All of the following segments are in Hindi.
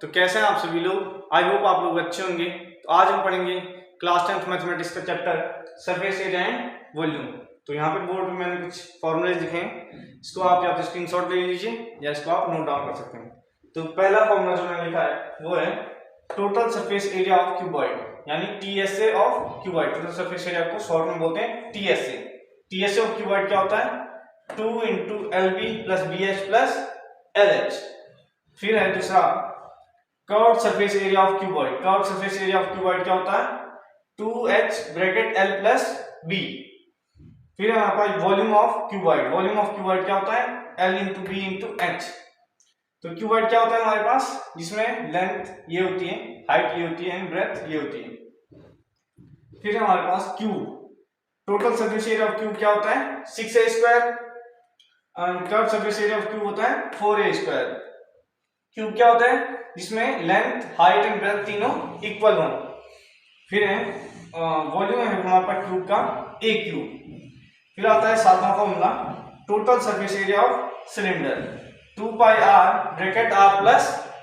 तो कैसे हैं आप सभी लोग? आई होप आप लोग अच्छे होंगे। तो आज हम पढ़ेंगे क्लास 10th मैथमेटिक्स का chapter surface area and volume. तो यहाँ पे बोर्ड पे मैंने कुछ फॉर्मूले लिखे हैं, इसको आप या तो स्क्रीनशॉट ले लीजिए या इसको आप नोट डाउन कर सकते हैं। तो पहला फॉर्मूला जो मैंने लिखा है वो है total surface area of cuboid, यानी TSA of cuboid. Total surface area को शॉर्ट में बोलते हैं टीएसए। टीएसए ऑफ क्यूबॉइड क्या होता है? 2 × LB + BH + LH। फिर है दूसरा curved surface area of cuboid. Curved surface area of cuboid क्या होता है? 2H bracket L + B। फिर हमारे पास volume of cuboid. Volume of cuboid क्या होता है? L × B × H। तो क्यूबॉइड क्या होता है हमारे पास? जिसमें लेंथ ये होती है, हाइट ये होती है, ब्रेड्थ ये होती है। फिर हमारे पास cube. Total surface area of cube क्या होता है? 6A² और curved surface area of cube होता है 4A²। क्यूब क्या होता है? जिसमें लेंथ, हाइट एंड ब्रेड्थ तीनों इक्वल हो। फिर है वॉल्यूम है हमारे पास क्यूब का A क्यूब। फिर आता है सातवां formula total surface area of cylinder 2πr bracket R +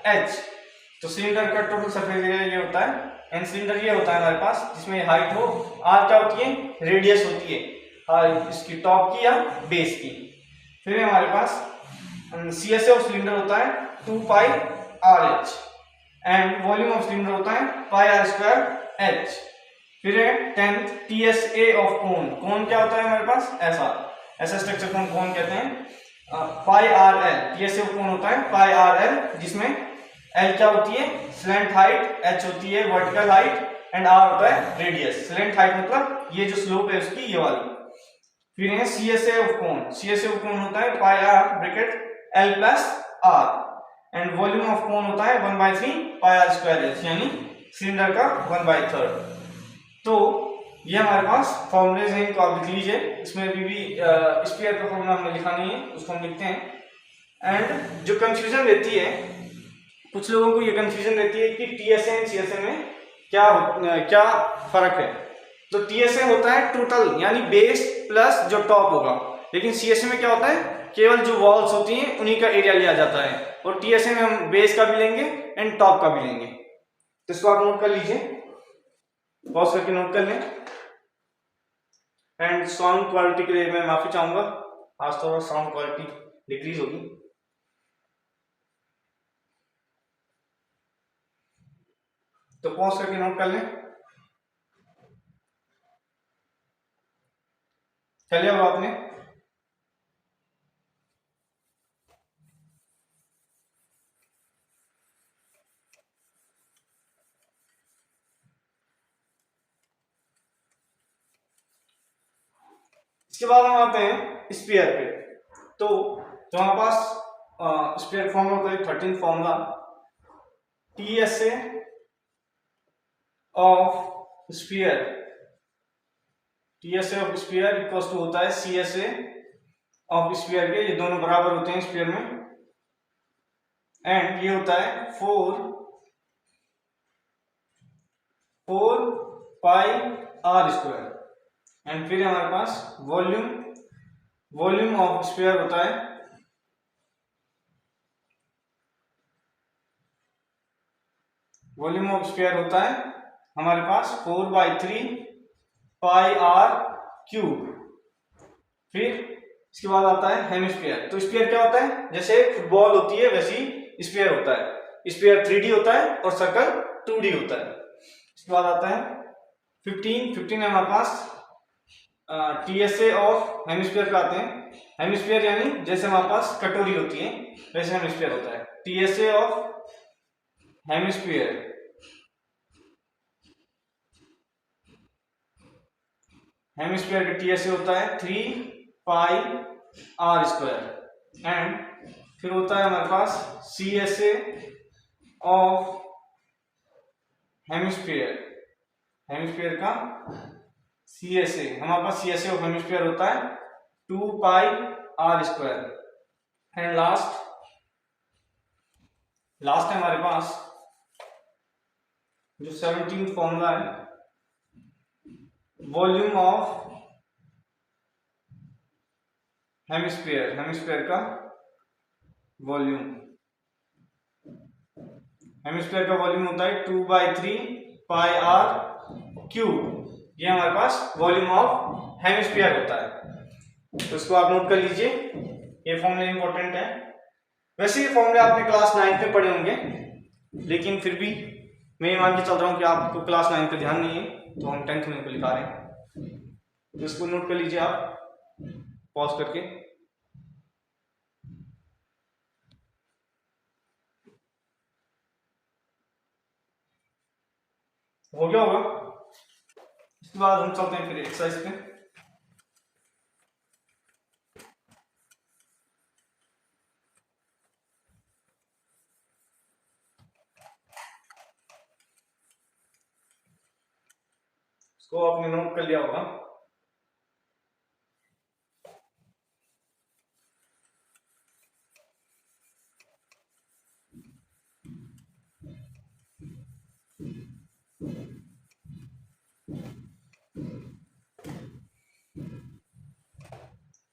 H। तो सिलेंडर का टोटल सरफेस एरिया ये होता है, एंड सिलेंडर ये होता है हमारे पास जिसमें हाइट हो, R क्या होती है? रेडियस होती है इसकी टॉप की या बेस की। फिर हमारे पास CSA ऑफ सिलेंडर होता है 2πRH and volume of cylinder होता है πr²H। फिर है 10th TSA ऑफ कोन। कोन क्या होता है हमारे पास? ऐसा स्ट्रक्चर कोन कहते हैं πRL। TSA ऑफ कोन होता है πRL, जिसमें L क्या होती है? स्लैंट हाइट, H होती है वर्टिकल हाइट एंड R होता है रेडियस। स्लैंट हाइट मतलब ये जो स्लोप है उसकी ये वाली। फिर है CSA of cone. CSA of cone होता है πr bracket L + R and volume of cone होता है 1/3 πr²H, यानी सिलेंडर का 1/3। तो ये हमारे पास फॉर्मूलेज हैं, इनको आप लिख लीजिए। इसमें अभी भी स्फीयर का फॉर्मूला हमने लिखा नहीं है, उसको हम लिखते हैं। एंड जो कंफ्यूजन रहती है, कुछ लोगों को ये कंफ्यूजन रहती है कि टीएसए एंड सीएसए में क्या फर्क है। तो टीएसए होता है टोटल, यानी बेस प्लस जो टॉप होगा, लेकिन सीएसए में क्या होता है? केवल जो वॉल्स होती हैं उन्हीं का एरिया लिया जाता है, और टीएसए में हम बेस का भी लेंगे एंड टॉप का भी लेंगे। तो इसको आप नोट कर लीजिए, पॉज करके नोट कर लें। एंड साउंड क्वालिटी के लिए मैं माफी चाहूंगा, आज थोड़ा साउंड क्वालिटी डिक्रीज होगी। तो पॉज करके नोट कर लें। चलिए अब आपने इसके बाद हम आते हैं स्फीयर पे। तो जो हमारे पास स्फीयर फॉर्मूला होता है 13th formula TSA of sphere. TSA of sphere equals to होता है सीएसए ऑफ स्फीयर के, ये दोनों बराबर होते हैं स्फीयर में। एंड ये होता है 4πr²। एंड फिर हमारे पास वॉल्यूम ऑफ स्फीयर होता है हमारे पास 4/3 πr³। फिर इसके बाद आता है हेमिस्फीयर। तो स्फीयर क्या होता है? जैसे फुटबॉल होती है वैसी स्फीयर होता है। स्फीयर 3D होता है और सर्कल 2D होता है। इसके बाद आता है 15 हमारे पास टीएसए ऑफ हेमिस्फीयर का आते हैं। हेमिस्फीयर यानी जैसे हमारे पास कटोरी होती है वैसे हेमिस्फीयर होता है। टीएसए ऑफ हेमिस्फीयर का टीएसए होता है 3πr²। एंड फिर होता है हमारे पास सीएसए ऑफ हेमिस्फीयर का सीएसए, हमारे पास सीएसए ऑफ हेमिस्फीयर होता है 2πr²। एंड लास्ट है हमारे पास जो 17th फॉर्मूला है वॉल्यूम ऑफ हेमिस्फीयर का वॉल्यूम। हेमिस्फीयर का वॉल्यूम होता है 2/3 पाई आर क्यूब। ये हमारे पास वॉल्यूम ऑफ हेमिस्फीयर होता है। तो इसको आप नोट कर लीजिए, ये फॉर्मूला इंपॉर्टेंट है। वैसे ये फॉर्मूला आपने क्लास 9 में पढ़े होंगे, लेकिन फिर भी मैं ये मान के चल रहा हूँ कि आपको क्लास 9 पे ध्यान नहीं है, तो हम 10th में इनको लिखा रहे हैं। तो इसको नोट कर लीजिए आप पॉज करके। हो गया होगा। इसके बाद हम चलते हैं फिर एक्सरसाइज पे। इसको आपने नोट कर लिया होगा।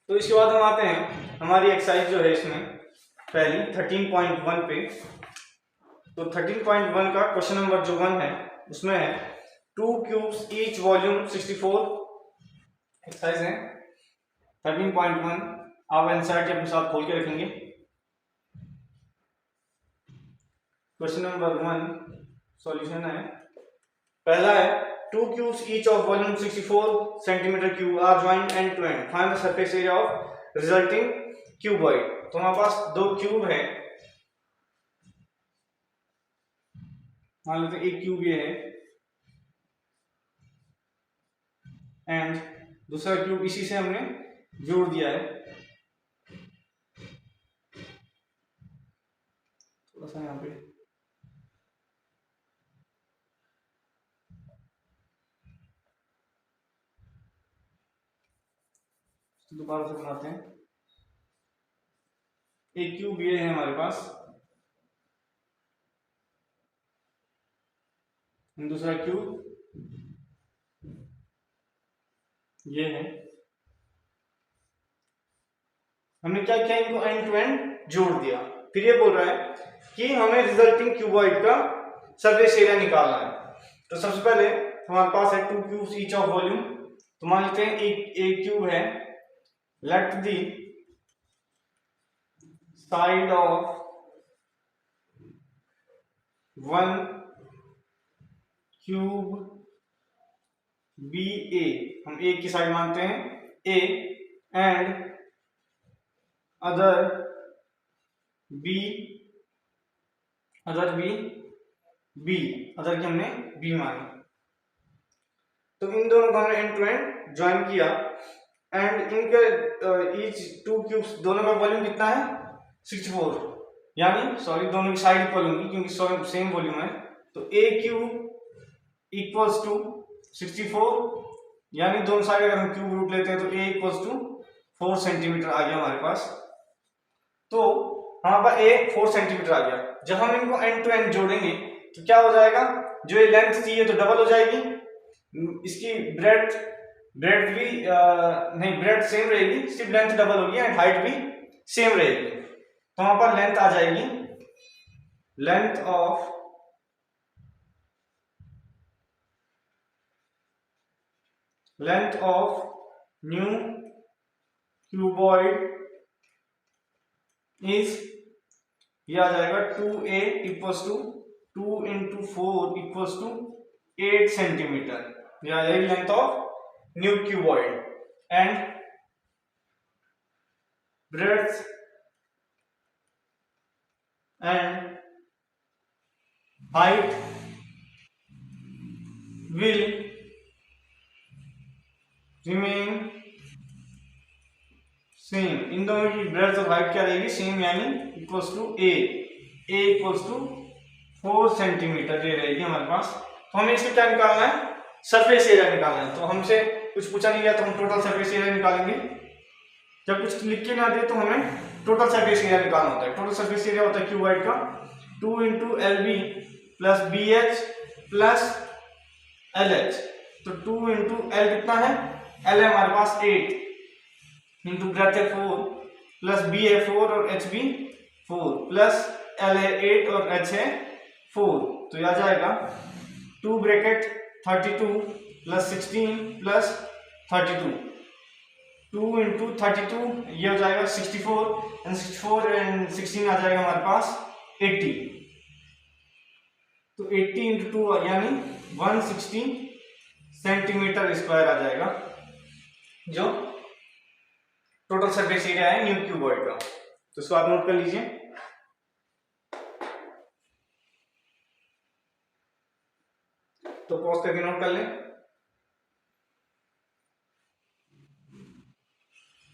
तो इसके बाद हम आते हैं हमारी एक्सरसाइज जो है इसमें पहली 13.1 पे। तो 13.1 का क्वेश्चन नंबर जो 1 है उसमें है 2 क्यूब्स ईच वॉल्यूम 64। एक्सरसाइज है 13.1। आप एनसीईआरटी अपने साथ खोल के रखेंगे। क्वेश्चन नंबर 1 सॉल्यूशन है, पहला है 2 cubes each of volume 64 centimeter cube are joined end to end. Find the surface area of resulting cuboid. तो हमारे पास दो क्यूब है, मान लेते हैं एक क्यूब ये है एंड दूसरा क्यूब इसी से हमने जोड़ दिया है। थोड़ा सा यहाँ पे दोबारा से बनाते हैं। एक क्यूब ये है हमारे पास, दूसरा क्यूब ये है। हमने क्या किया, इनको एंड टू एंड जोड़ दिया। फिर ये बोल रहा है कि हमें रिजल्टिंग क्यूबॉइड का सरफेस एरिया निकालना है। तो सबसे पहले हमारे पास है 2 क्यूब्स ईच ऑफ वॉल्यूम। तो मान लेते हैं एक क्यूब है, let the side of 1 cube be A, हम ए की साइड मानते हैं A, and other B B, other की हमने बी मानी। तो इन दोनों को हमने एंड टू एंड ज्वाइन किया एंड इनके ईच 2 क्यूब्स दोनों का वॉल्यूम कितना है 64, यानी सॉरी दोनों की साइड इक्वल होंगी क्योंकि सेम वॉल्यूम है। तो ए क्यूब इक्वल्स टू 64, यानी दोनों साइड अगर हम क्यूब रूट लेते हैं तो ए इक्वल्स टू 4 सेंटीमीटर आ गया हमारे पास। तो हमारे पास ए 4 सेंटीमीटर आ गया। जब हम इनको एंड टू एंड जोड़ेंगे तो क्या हो जाएगा, जो ये लेंथ थी ये तो डबल हो जाएगी, इसकी ब्रेड्थ भी नहीं, ब्रेड्थ सेम रहेगी, सिर्फ लेंथ डबल होगी एंड हाइट भी सेम रहेगी। तो वहां पर लेंथ आ जाएगी, length of new cuboid is, ये आ जाएगा 2a equals to 2 into 4 equals to 8 centimetre. ये आ जाएगी length of new cuboid and breadth and height will remain same. इन दोनों की ब्रेड्थ और हाइट क्या रहेगी, सेम, यानी equals to A equals to 4 centimetre ये रहेगी हमारे पास। तो हमें इसको क्या निकालना है, सरफेस एरिया निकालना है। तो हमसे कुछ पूछा नहीं गया तो हम टोटल सरफेस एरिया निकालेंगे। जब कुछ लिख के ना दे तो हमें टोटल सरफेस एरिया निकालना होता है। टोटल सरफेस एरिया होता है क्यूबॉइड का 2 into LB plus BH plus LH। तो 2 into L कितना है, L है हमारे पास 8 इंटू ब्रेथ है 4 प्लस B है 4 और H भी 4 प्लस L है 8 और H है 4, तो यह आ जाएगा 2 ब्रैकेट 32 प्लस 16 प्लस 32, 2 इंटू 32 ये हो जाएगा 64 एंड 64 एंड 16 आ जाएगा हमारे पास 80, तो 80 इंटू 2 यानी 160 सेंटीमीटर स्क्वायर आ जाएगा जो टोटल सरफेस एरिया है न्यू क्यूबॉइड का। तो इसको आप नोट कर लीजिए। तो पॉज करके नोट कर लें।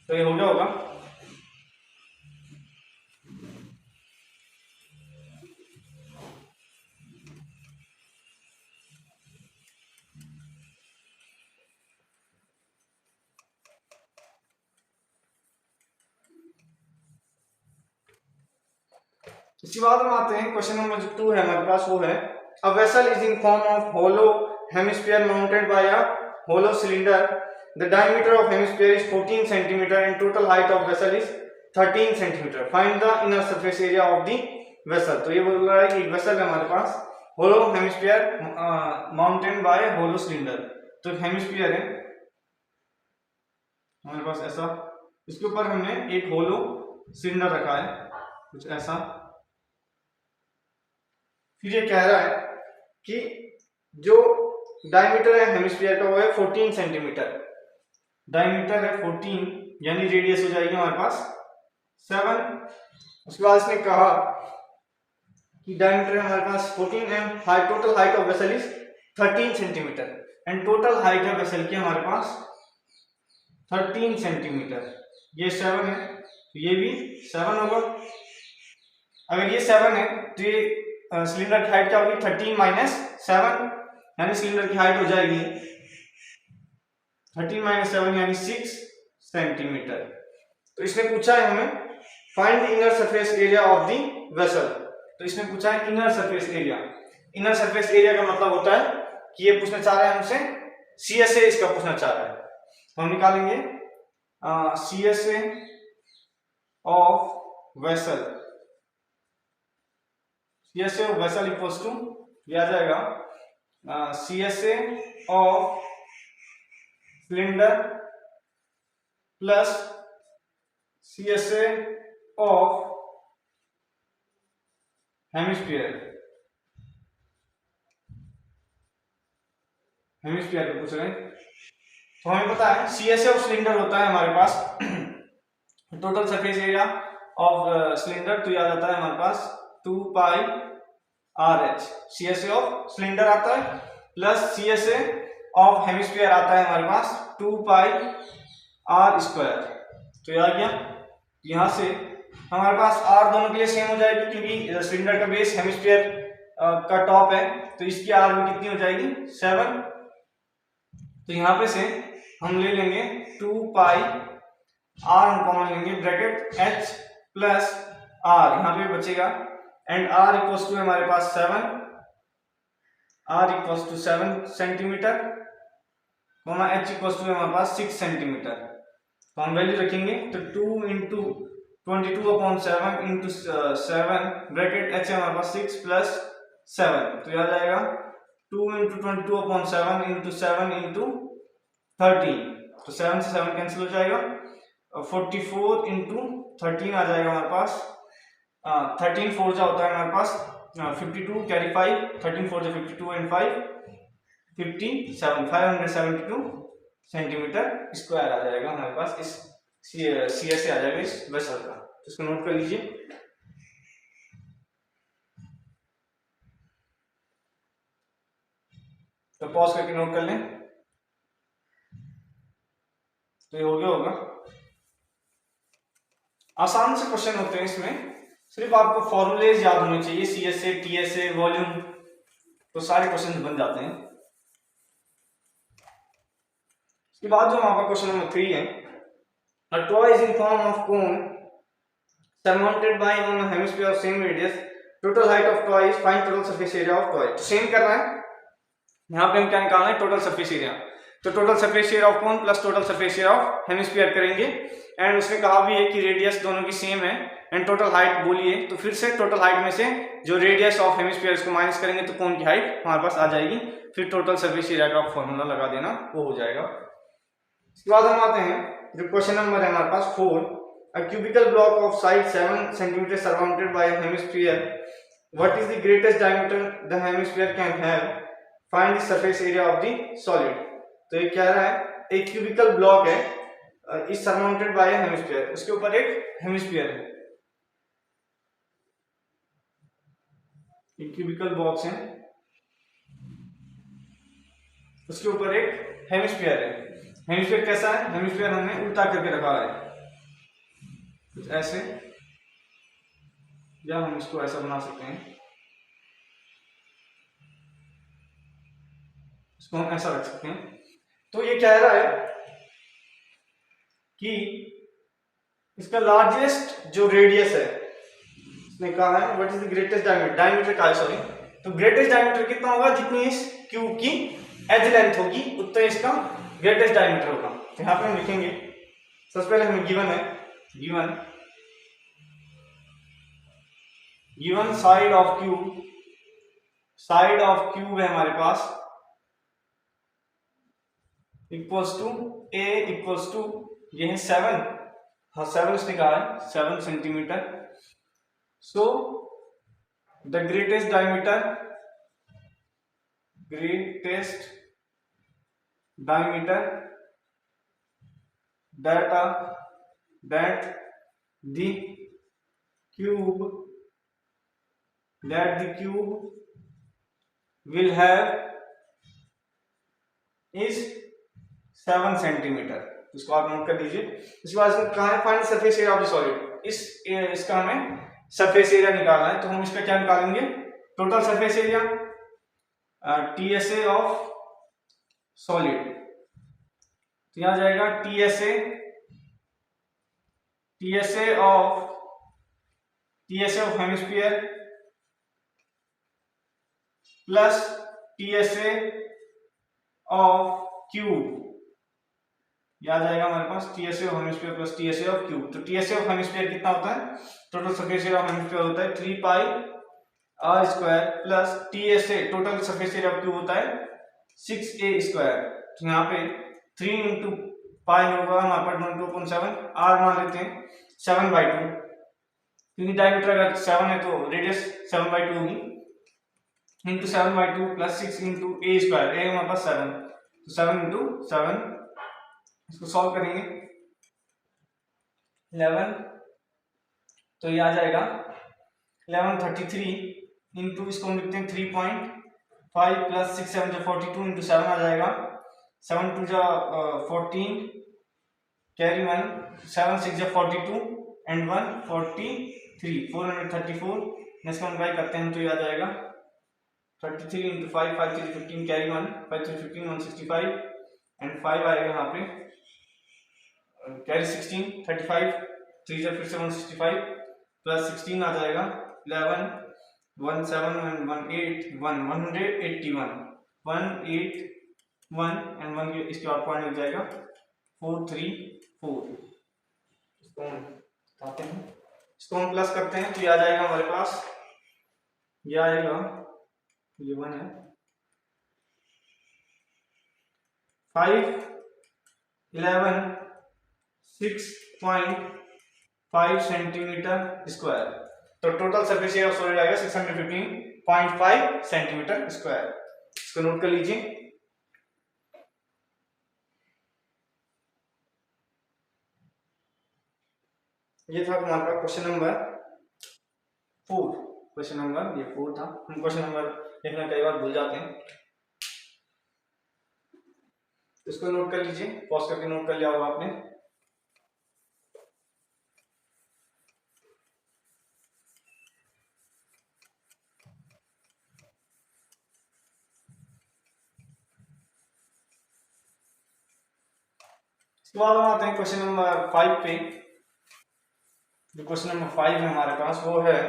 तो ये हो गया होगा। इसके बाद हम आते हैं क्वेश्चन नंबर 2 है हमारे पास, वो है a vessel is in form of hollow hemisphere mounted by a hollow cylinder, the diameter of hemisphere is 14 centimetre and total height of vessel is 13 centimetre, find the inner surface area of the vessel. तो ये बोल रहा है कि एक वेसल है हमारे पास hollow hemisphere mounted by hollow cylinder. तो एक हेमिस्फीयर है हमारे पास ऐसा, इसके ऊपर हमने एक होलो सिलेंडर रखा है कुछ ऐसा। फिर ये कह रहा है कि जो डायमीटर है हेमिस्फीयर का वो है 14 सेंटीमीटर, डायमीटर है 14 यानी रेडियस हो जाएगी हमारे पास 7। उसके बाद इसने कहा कि डायमीटर है हमारे पास 14 and height, total height of vessel is 13 centimetre and total height है वेसल की हमारे पास 13 सेंटीमीटर। ये 7 है तो ये भी 7 होगा। अगर ये 7 है तो ये सिलेंडर की हाइट क्या होगी 13 माइनस 7 यानी सिलेंडर की हाइट हो जाएगी 13 माइनस 7 यानी 6 सेंटीमीटर। तो इसने पूछा है हमें find the inner surface area of the vessel. तो इसने पूछा है inner surface area. Inner surface area का मतलब होता है कि ये पूछना चाह रहा है हमसे CSA इसका पूछना चाह रहा है। तो हम निकालेंगे CSA of vessel, CSA of vessel equals to ये आ जाएगा CSA of cylinder plus CSA of hemisphere. Hemisphere को पूछ रहे हैं तो हमें पता है CSA ऑफ सिलेंडर होता है हमारे पास total surface area of cylinder, तो याद आता है हमारे पास 2 pi RH। CSA of cylinder आता है प्लस CSA ऑफ हेमिस्फीयर आता है हमारे पास 2 पाई R स्क्वायर। तो यह आ गया, यहां से हमारे पास R दोनों के लिए सेम हो जाएगी क्योंकि सिलेंडर का बेस हेमिस्फीयर का टॉप है, तो इसकी R भी कितनी हो जाएगी 7। तो यहां पे से हम ले लेंगे 2 पाई R कॉमन लेंगे, ब्रैकेट H प्लस R यहां पे बचेगा एंड R इक्वल्स टू हमारे पास 7, R equals to 7 centimetre, H equals to हमारे पास 6 सेंटीमीटर। तो हम वैल्यू रखेंगे तो 2 इंटू 22/7 इंटू 7 ब्रैकेट H हमारे पास 6 प्लस 7, तो यह आ जाएगा 2 इंटू 22/7 इंटू 7 इंटू 13, तो 7 से 7 कैंसिल हो जाएगा, 44 इंटू 13 आ जाएगा हमारे पास 13 4 जा होता है हमारे पास 52 कैरी 5, 13 4 जा 52 एंड 5 57, 572 सेंटीमीटर स्क्वायर आ जाएगा हमारे पास इस CSA आ जाएगा इस वेसल का। तो इसको नोट कर लीजिए। तो पॉज करके नोट कर लें। तो ये हो गया होगा। आसान से क्वेश्चन होते हैं इसमें, सिर्फ आपको फॉर्मूलेज याद होने चाहिए, CSA TSA वॉल्यूम, तो सारे क्वेश्चन बन जाते हैं। इसके बाद जो हमारा क्वेश्चन नंबर 3 है, a toy is in form of cone surmounted by on a hemisphere of same radius, total height of toy is find total surface area of toy। तो सेम करना है, यहाँ पे हम क्या निकालना है टोटल सरफेस एरिया। तो total surface area of cone plus total surface area of hemisphere करेंगे। एंड उसने कहा भी है कि रेडियस दोनों की सेम है एंड टोटल हाइट बोलिए, तो फिर से टोटल हाइट में से जो रेडियस ऑफ हेमिस्फीयर इसको माइनस करेंगे तो कोन की हाइट हमारे पास आ जाएगी, फिर टोटल सरफेस एरिया का फॉर्मूला लगा देना, वो हो जाएगा। इसके बाद हम आते हैं जो क्वेश्चन नंबर है हमारे पास 4, a cubical block of size 7 cm surrounded by a hemisphere, what is the greatest diameter the hemisphere can have, find the surface area of the solid। तो ये कह रहा है एक क्यूबिकल ब्लॉक है इज सराउंडेड बाय हेमिस्फीयर, उसके ऊपर एक हेमिस्फीयर है, एक क्यूबिकल बॉक्स है उसके ऊपर एक हेमिस्फीयर है। हेमिस्फीयर कैसा है, हेमिस्फीयर हमने उल्टा करके रखा है कुछ ऐसे, या हम इसको ऐसा बना सकते हैं, इसको हम ऐसा रख सकते हैं। तो ये कह रहा है कि इसका लार्जेस्ट जो रेडियस है, इसने कहा है what is the greatest diameter, diameter का है सॉरी, तो ग्रेटेस्ट डायमीटर कितना होगा, जितनी इस क्यूब की एज लेंथ होगी उतना इसका ग्रेटेस्ट डायमीटर होगा। तो यहाँ पे हम लिखेंगे, सबसे पहले हमें गिवन है, given side of cube, side of cube है हमारे पास equals to A equals to ये है 7, हाँ 7 इसने कहा है 7 centimetre. So the greatest diameter that the cube will have is 7 centimetre, इसको आप नोट कर लीजिए। इसके बाद कहा है find surface area of the solid, इसका हमें सरफेस एरिया निकालना है, तो हम इसका क्या निकालेंगे, total surface area TSA of solid, तो यहां जाएगा TSA of hemisphere plus TSA of cube, याद जाएगा हमारे पास TSA of hemisphere plus TSA of cube. तो TSA ऑफ हेमिस्फीयर कितना होता है, total surface area of hemisphere होता है 3 पाई r square plus TSA total surface area of cube होता है 6a स्क्वायर। तो यहाँ पे 3 इंटू पाई होगा हमारे पास 2.7, r मान लेते हैं 7/2, क्योंकि डायमीटर अगर 7 है तो रेडियस 7/2 होगी, into 7/2 plus 6 into a square, a हमारे पास 7, तो 7 इंटू 7, इसको सॉल्व करेंगे 11, तो ये आ जाएगा 1133 इंटू इसको हम लिखते हैं 3.5 प्लस 6 7 जो 42 इंटू 7 आ जाएगा, 7 2 जो 14 कैरी 1, 7 6 जो 42 एंड 1 43 434, इसको मल्टीप्लाई करते हैं तो ये आ जाएगा 33 इंटू 5 5 3 15 कैरी 1 5 3 15 165 एंड 5 आएगा यहाँ पे कैरी 16 35 3 फिर से 165 प्लस 16 आ जाएगा 11 1 7 1 1 8 1 181 181 एंड 1 इसके बाद पॉइंट लग जाएगा 434। इसको हम बताते हैं, इसको हम प्लस करते हैं तो ये आ जाएगा हमारे पास, ये आएगा, ये 1 है 5 11 6.5 सेंटीमीटर स्क्वायर, तो total surface area of solid आएगा 615.5 सेंटीमीटर स्क्वायर। इसको नोट कर लीजिए। ये था हमारा क्वेश्चन नंबर 4, क्वेश्चन नंबर ये 4 था। हम क्वेश्चन नंबर लिखना कई बार भूल जाते हैं, इसको नोट कर लीजिए, पॉज करके नोट कर लिया होगा आपने। इसके बाद हम आते हैं क्वेश्चन नंबर 5 पे। जो क्वेश्चन नंबर 5 है हमारे पास वो है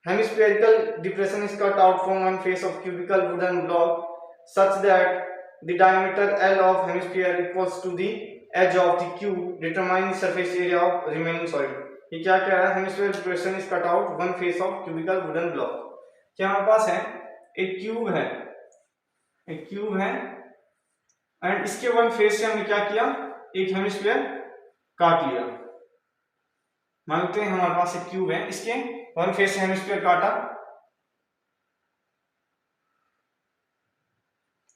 hemispherical depression is cut out from one face of cubical wooden block such that the diameter L of hemisphere equals to the edge of the cube, determine the surface area of remaining solid। ये क्या कह रहा है, hemisphere person is cut out one face of cubical wooden block। क्या हमारे पास है, एक क्यूब है एंड इसके वन फेस से हमने क्या किया, एक हेमिस्फीयर काट लिया। मानते हैं हमारे पास एक क्यूब है, इसके वन फेस से हेमिस्फीयर काटा,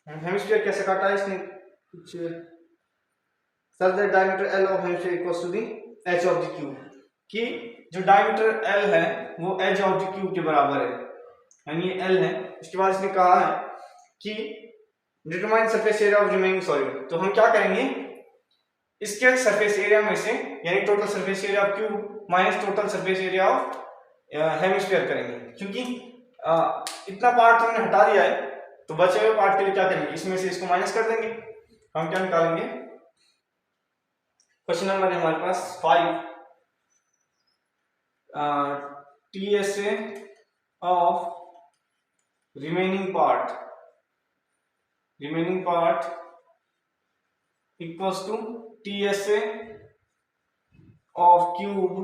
हेमिस्फीयर कैसे काटा है इसने, कुछ such that diameter L of hemisphere equals to the edge of the cube, कि जो डायमीटर L है वो एज ऑफ द क्यूब के बराबर है, यानी ये L है। इसके बाद इसने कहा है कि determine surface area of remaining solid. तो हम क्या करेंगे, इसके सरफेस एरिया में से यानी total surface area of cube minus total surface area of hemisphere करेंगे, क्योंकि इतना पार्ट हमने हटा दिया है तो बचे हुए पार्ट के लिए क्या करेंगे, इसमें से इसको माइनस कर देंगे। हम क्या निकालेंगे, क्वेश्चन नंबर है हमारे पास 5, TSA of remaining part equals to TSA of cube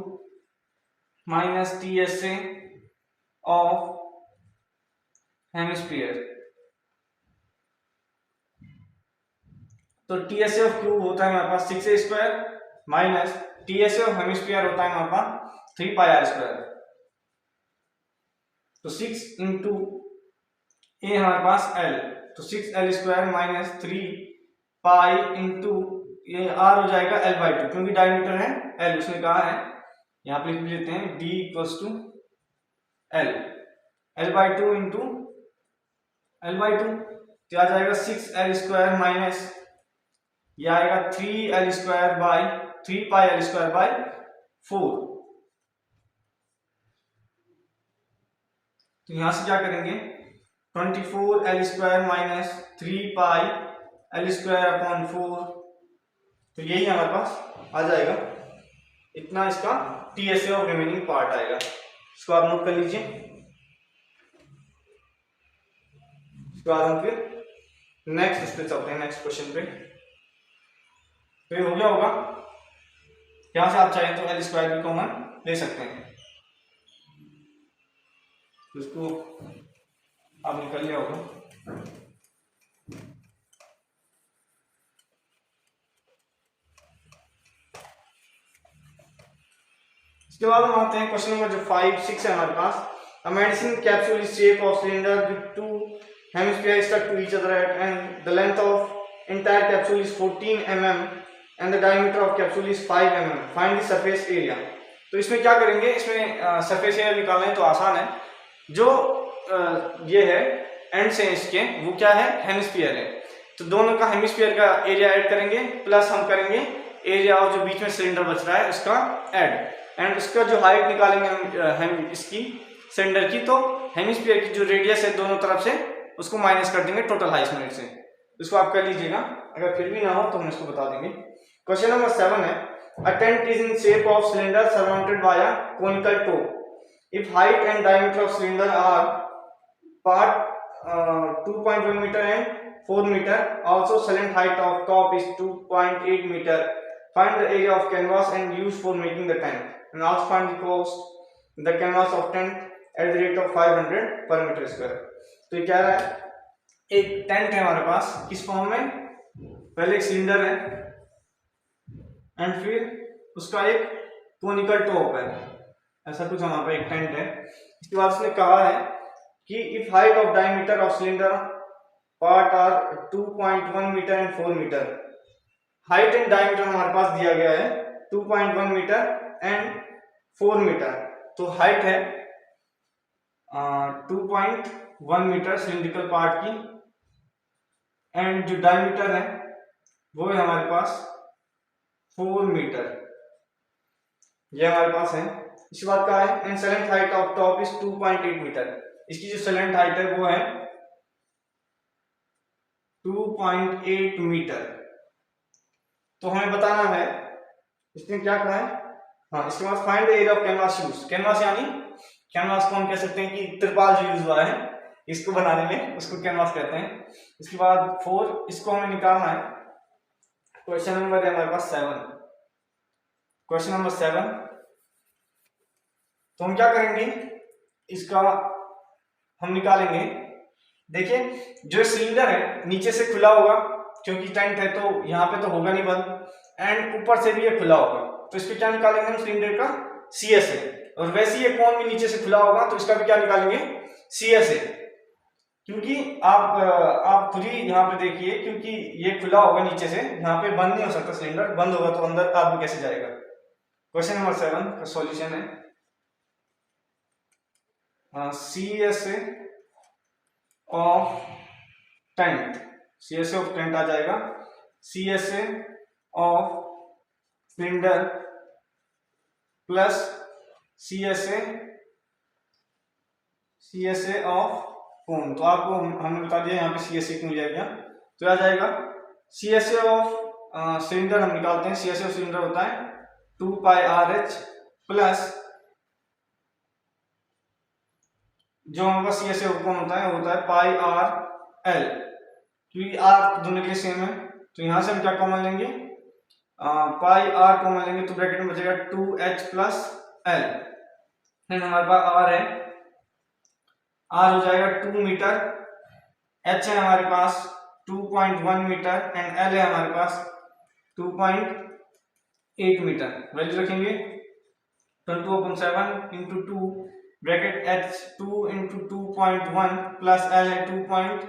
minus TSA of hemisphere। तो TSA ऑफ क्यूब होता है हमारे पास 6a square minus TSA of hemisphere होता है हमारे पास 3πr स्क्वायर। तो 6 इंटू ए हमारे पास L, तो 6L स्क्वायर माइनस 3π इंटू ये R हो जाएगा L/2, क्योंकि डायमीटर है L, उसने कहा है यहाँ पे लिख लेते हैं D equals to L, L/2 into L/2 तो आ जाएगा 6L स्क्वायर माइनस ये आएगा 3L square by 3πL square by 4। तो यहां से क्या करेंगे, 24L square minus 3πL square upon 4, तो यही हमारे पास आ जाएगा, इतना इसका TSA ऑफ रिमेनिंग पार्ट आएगा। इसको आप नोट कर लीजिए। इसके बाद हम फिर नेक्स्ट इस पे चलते हैं, नेक्स्ट क्वेश्चन पे। तो ये हो गया होगा, यहां से आप चाहें तो L स्क्वायर भी कॉमन ले सकते हैं, इसको आप निकल लिया होगा। इसके बाद हम आते हैं क्वेश्चन नंबर जो 5, 6 है हमारे पास। A medicine capsule is shape of cylinder with 2 hemisphere stuck to each other and the length of entire capsule is 14 mm and the diameter of capsule is 5 mm। Find the surface area. तो इसमें क्या करेंगे, इसमें सरफेस एरिया निकालना है तो आसान है। जो ये है एंड से इसके वो क्या है, हेमिस्फीयर है, तो दोनों का हेमिस्फीयर का एरिया ऐड करेंगे, प्लस हम करेंगे एरिया और जो बीच में सिलेंडर बच रहा है उसका ऐड, एंड उसका जो हाइट निकालेंगे हम इसकी सिलेंडर की, तो हेमिस्फीयर की जो रेडियस है दोनों तरफ से उसको माइनस कर देंगे टोटल हाइट मिनट से। इसको आप कर लीजिएगा, अगर फिर भी ना हो तो हम इसको बता देंगे। क्वेश्चन नंबर 7 है, a tent is in shape of cylinder surrounded by a conical top. If height and diameter of cylinder are part 2.1 meter and 4 meter, also cylinder height of top is 2.8 meter, find the area of canvas and use for making the tent, and also find the cost the canvas of tent at the rate of 500 per meter square। तो ये क्या रहा है, एक टेंट है हमारे पास, किस फॉर्म में, पहले एक सिलेंडर है एंड फिर उसका एक कोनिकल टॉप है, ऐसा कुछ हमारे पास एक टेंट है। इसके बाद उसने कहा है कि if height of diameter of cylinder part are 2.1 metre and 4 metre, height and diameter हमारे पास दिया गया है 2.1 मीटर एंड 4 मीटर। तो हाइट है 2.1 मीटर सिलिंड्रिकल पार्ट की, एंड जो डायमीटर है वो है हमारे पास 4 मीटर, ये हमारे पास है। इसके बाद क्या है, and cylinder height of top is 2.8 metre, इसकी जो सिलेंडर हाइट है वो है 2.8 मीटर। तो हमें बताना है, इसने क्या कहा है, हाँ, इसके बाद find the area of canvas use. Canvas यानी कैनवास को हम कह सकते हैं कि त्रिपाल जो यूज हुआ है, इसको बनाने में, उसको कैनवास कहते हैं। इसके बाद 4, इसको हमें निकालना है। क्वेश्चन नंबर है हमारे पास 7। क्वेश्चन नंबर 7, तो हम क्या करेंगे, इसका हम निकालेंगे। देखिए जो सिलेंडर है नीचे से खुला होगा, क्योंकि टेंट है तो यहाँ पे तो होगा नहीं बंद, एंड ऊपर से भी ये खुला होगा, तो इसको क्या निकालेंगे हम, सिलेंडर का CS है। और वैसे ही ये कौन भी नीचे से खुला होगा, तो इसका भी क्या निकालेंगे, CS है। क्योंकि आप खुद ही यहाँ पे देखिए, क्योंकि ये खुला होगा नीचे से, यहाँ पे बंद नहीं हो सकता सिलेंडर, बंद होगा तो अंदर आदमी कैसे जाएगा। क्वेश्चन नंबर 7 का सॉल्यूशन है CS of tent, CS of tent आ जाएगा, CS of cylinder plus CS of cone. तो आपको हमने बता दिया यहाँ पे CS मिल जाएगा, तो आ जाएगा CS ऑफ सिलेंडर हम निकालते हैं। CS ऑफ सिलेंडर होता है 2 पाई RH प्लस जो हमारा CS ऑफ कोन होता है वो होता है पाई RL, क्योंकि R दोनों के सेम है, तो यहां से हम क्या कॉमन लेंगे, पाई R कॉमन लेंगे, तो ब्रैकेट में बचेगा 2H प्लस L। हमारे पास R है, R हो जाएगा 2 मीटर, H है हमारे पास 2.1 मीटर एंड L है हमारे पास 2.8 मीटर। वैल्यू रखेंगे 22/7 into 2 bracket H 2 into 2.1 plus L है 2.8,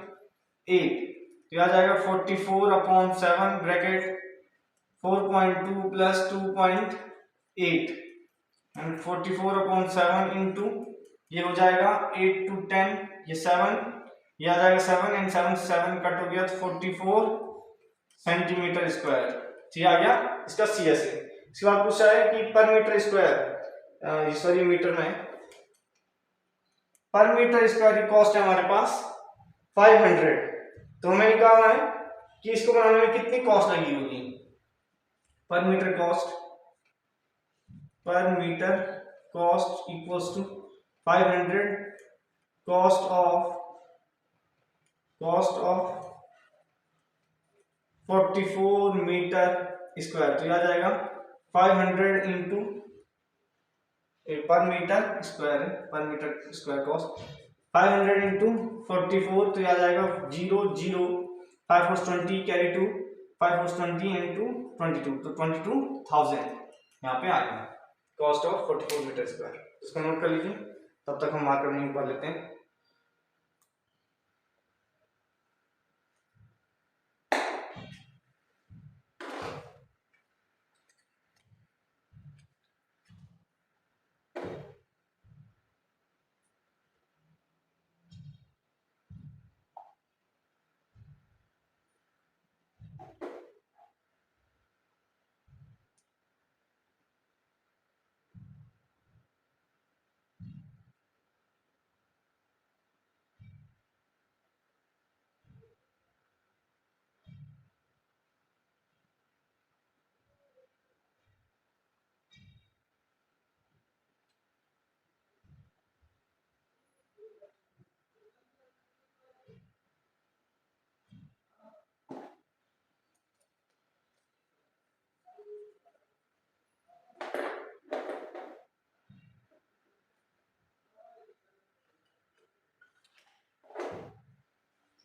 तो आ जाएगा 44/7 ब्रैकेट 4.2 प्लस 2.8 एंड 44/7 इंटू ये हो जाएगा 8 to 10, ये 7, ये आ जाएगा 7 एंड 7 से 7 कट हो गया, तो 44 सेंटीमीटर स्क्वायर। ठीक आ गया इसका CS है। इसके बाद पूछा है कि पर मीटर स्क्वायर, सॉरी मीटर में, पर मीटर स्क्वायर की कॉस्ट है हमारे पास 500, तो हमें निकालना है कि इसको बनाने में कितनी कॉस्ट लगी होगी। Per metre cost equals to 500 cost of 44 metre square, तो आ जाएगा 500 इंटू पर मीटर स्क्वायर कॉस्ट 500 इंटू 44, तो आ जाएगा 0 0 5 4 20 कैरी 2 5 4 20 इंटू 22, तो 22,000 यहाँ पे आएगा कॉस्ट ऑफ 44 मीटर स्क्वायर। इसको नोट कर लीजिए, तब तक हम मार्कर नहीं पढ़ लेते हैं।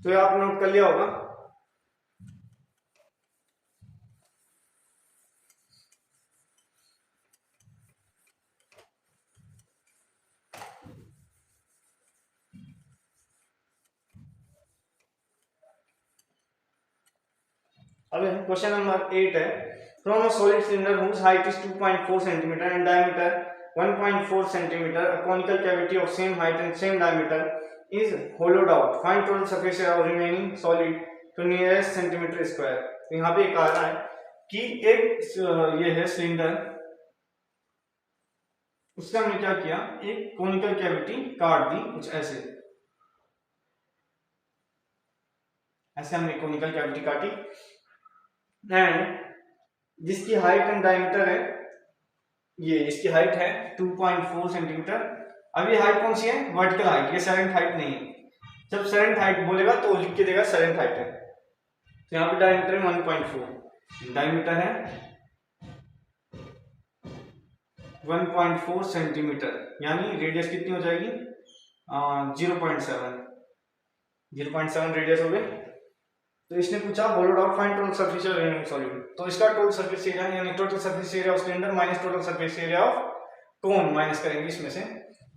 तो ये आपने नोट कर लिया होगा। अब क्वेश्चन नंबर 8 है, from a solid cylinder whose height is 2.4 cm and diameter 1.4 cm, a conical cavity of same height and same diameter is hollowed out. Find total surface area of remaining solid to nearest centimeter square. तो यहाँ पे एक आ रहा है कि एक ये है सिलेंडर, उससे हमने क्या किया, एक कॉनिकल कैविटी काट दी कुछ ऐसे, हमने कॉनिकल कैविटी काटी एंड जिसकी हाइट एंड डायमीटर है, ये इसकी हाइट है 2.4 सेंटीमीटर। अब ये हाइट कौन सी है, वर्टिकल हाइट, ये सेवेंथ हाइट नहीं है, जब सरेंट हाइट बोलेगा तो लिख के देगा सरेंट हाइट है। तो यहाँ पे डायमीटर है 1.4, डायमीटर है 1.4 सेंटीमीटर, यानी रेडियस कितनी हो जाएगी 0.7 रेडियस हो गई। तो इसने पूछा hollowed out find total surface area remaining solid, तो इसका टोटल सरफेस एरिया यानी total surface area of cylinder minus total surface area of cone minus करेंगे इसमें से।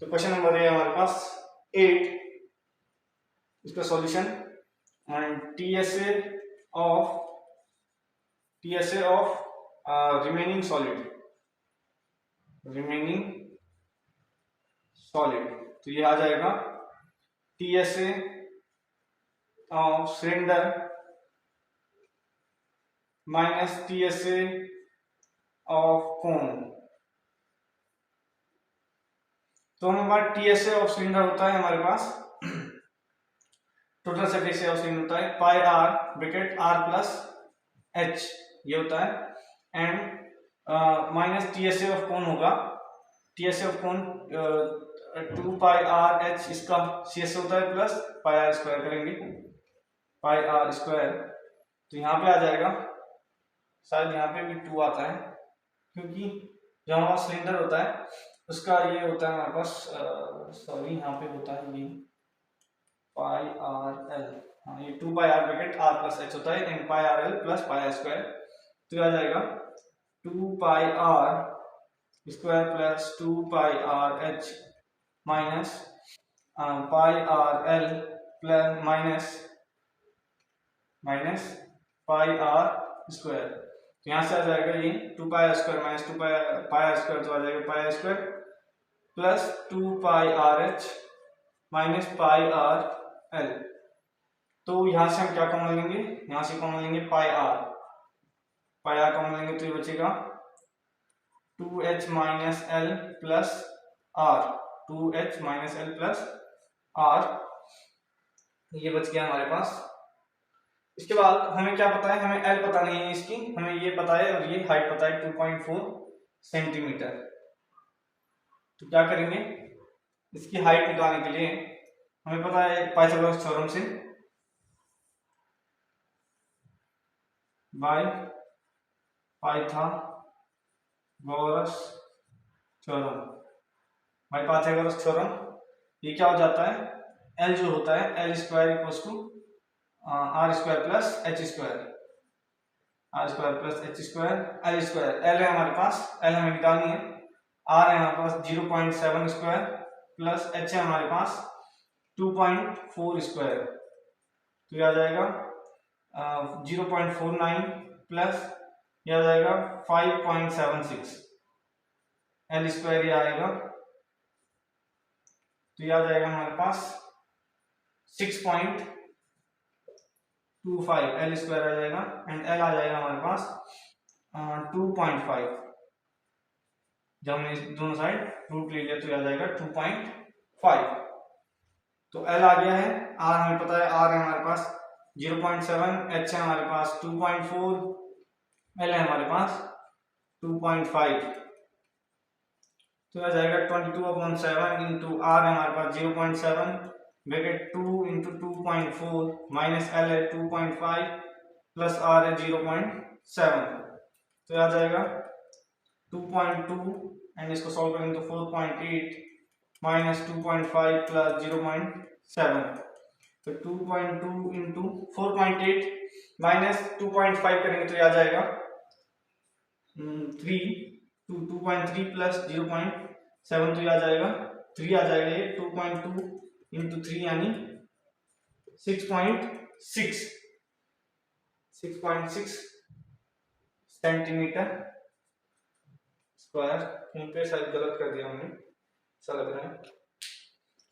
तो क्वेश्चन नंबर है हमारे पास 8, इसका solution and TSA of remaining solid तो ये आ जाएगा TSA of cylinder minus TSA of cone. तो हमारे पास TSA ऑफ सिलेंडर होता है हमारे पास total surface area of cylinder होता है pi r bracket r plus h ये होता है, and minus TSA of cone होगा, TSA of cone 2 pi r h इसका CS होता है प्लस पाई r स्क्वायर करेंगे पाई r स्क्वायर। तो यहाँ पे आ जाएगा, शायद यहाँ पे भी 2 आता है क्योंकि जो हमारा सिलेंडर होता है उसका ये होता है हमारे पास सॉरी यहाँ पे होता है ये पाई आर एल, हाँ ये 2 pi r bracket r plus h होता है and pi r l plus pi r square. तो आ जाएगा 2 pi r square plus 2 pi r h minus pi r l plus minus pi r square. तो यहाँ से आ जाएगा ये 2 pi r square minus 2 pi r square, तो आ जाएगा पाई r square plus 2 pi r h minus pi r l। तो यहाँ से हम क्या कॉमन लेंगे, यहाँ से कॉमन लेंगे पाई r कॉमन लेंगे तो ये बचेगा 2h minus l plus r, 2h minus l plus r, ये बच गया हमारे पास। इसके बाद हमें क्या पता है, हमें l पता नहीं है इसकी, हमें ये पता है और ये हाइट पता है 2.4 सेंटीमीटर। तो क्या करेंगे, इसकी हाइट निकालने के लिए हमें पता है पाइथागोरस थ्योरम से बाय पाइथागोरस थ्योरम ये क्या हो जाता है, L जो होता है L square equals to R square plus H square, R square plus H square L square, L है हमारे पास, L हमें निकालनी है, R है हमारे पास 0.7 स्क्वायर प्लस H है हमारे पास 2.4 स्क्वायर। तो ये आ जाएगा 0.49 प्लस ये आ जाएगा 5.76 L स्क्वायर ये आएगा। तो ये आ जाएगा हमारे पास 6.25 L स्क्वायर आ जाएगा एंड L आ जाएगा हमारे पास 2.5। जब हमने दोनों साइड रूट ले लिया तो ये आ जाएगा 2.5। तो L आ गया है, R हमें पता है, R है हमारे पास 0.7, H है हमारे पास 2.4, L है हमारे पास 2.5। तो आ जाएगा 22/7 इंटू R है हमारे पास 0.7 ब्रैकेट 2 इंटू 2.4 माइनस L है 2.5 प्लस R है 0.7। तो आ जाएगा 2.2 एंड इसको सॉल्व करेंगे तो 4.8 माइनस 2.5 प्लस 0.7। तो 2.2 इंटू 4.8 माइनस 2.5 करेंगे तो ये आ जाएगा 2.3 प्लस 0.7, तो ये आ जाएगा 3 आ जाएगा, ये 2.2 इंटू 3 यानी 6.6 सेंटीमीटर स्क्वायर। यहीं पे शायद गलत कर दिया हमने, ऐसा लग रहा है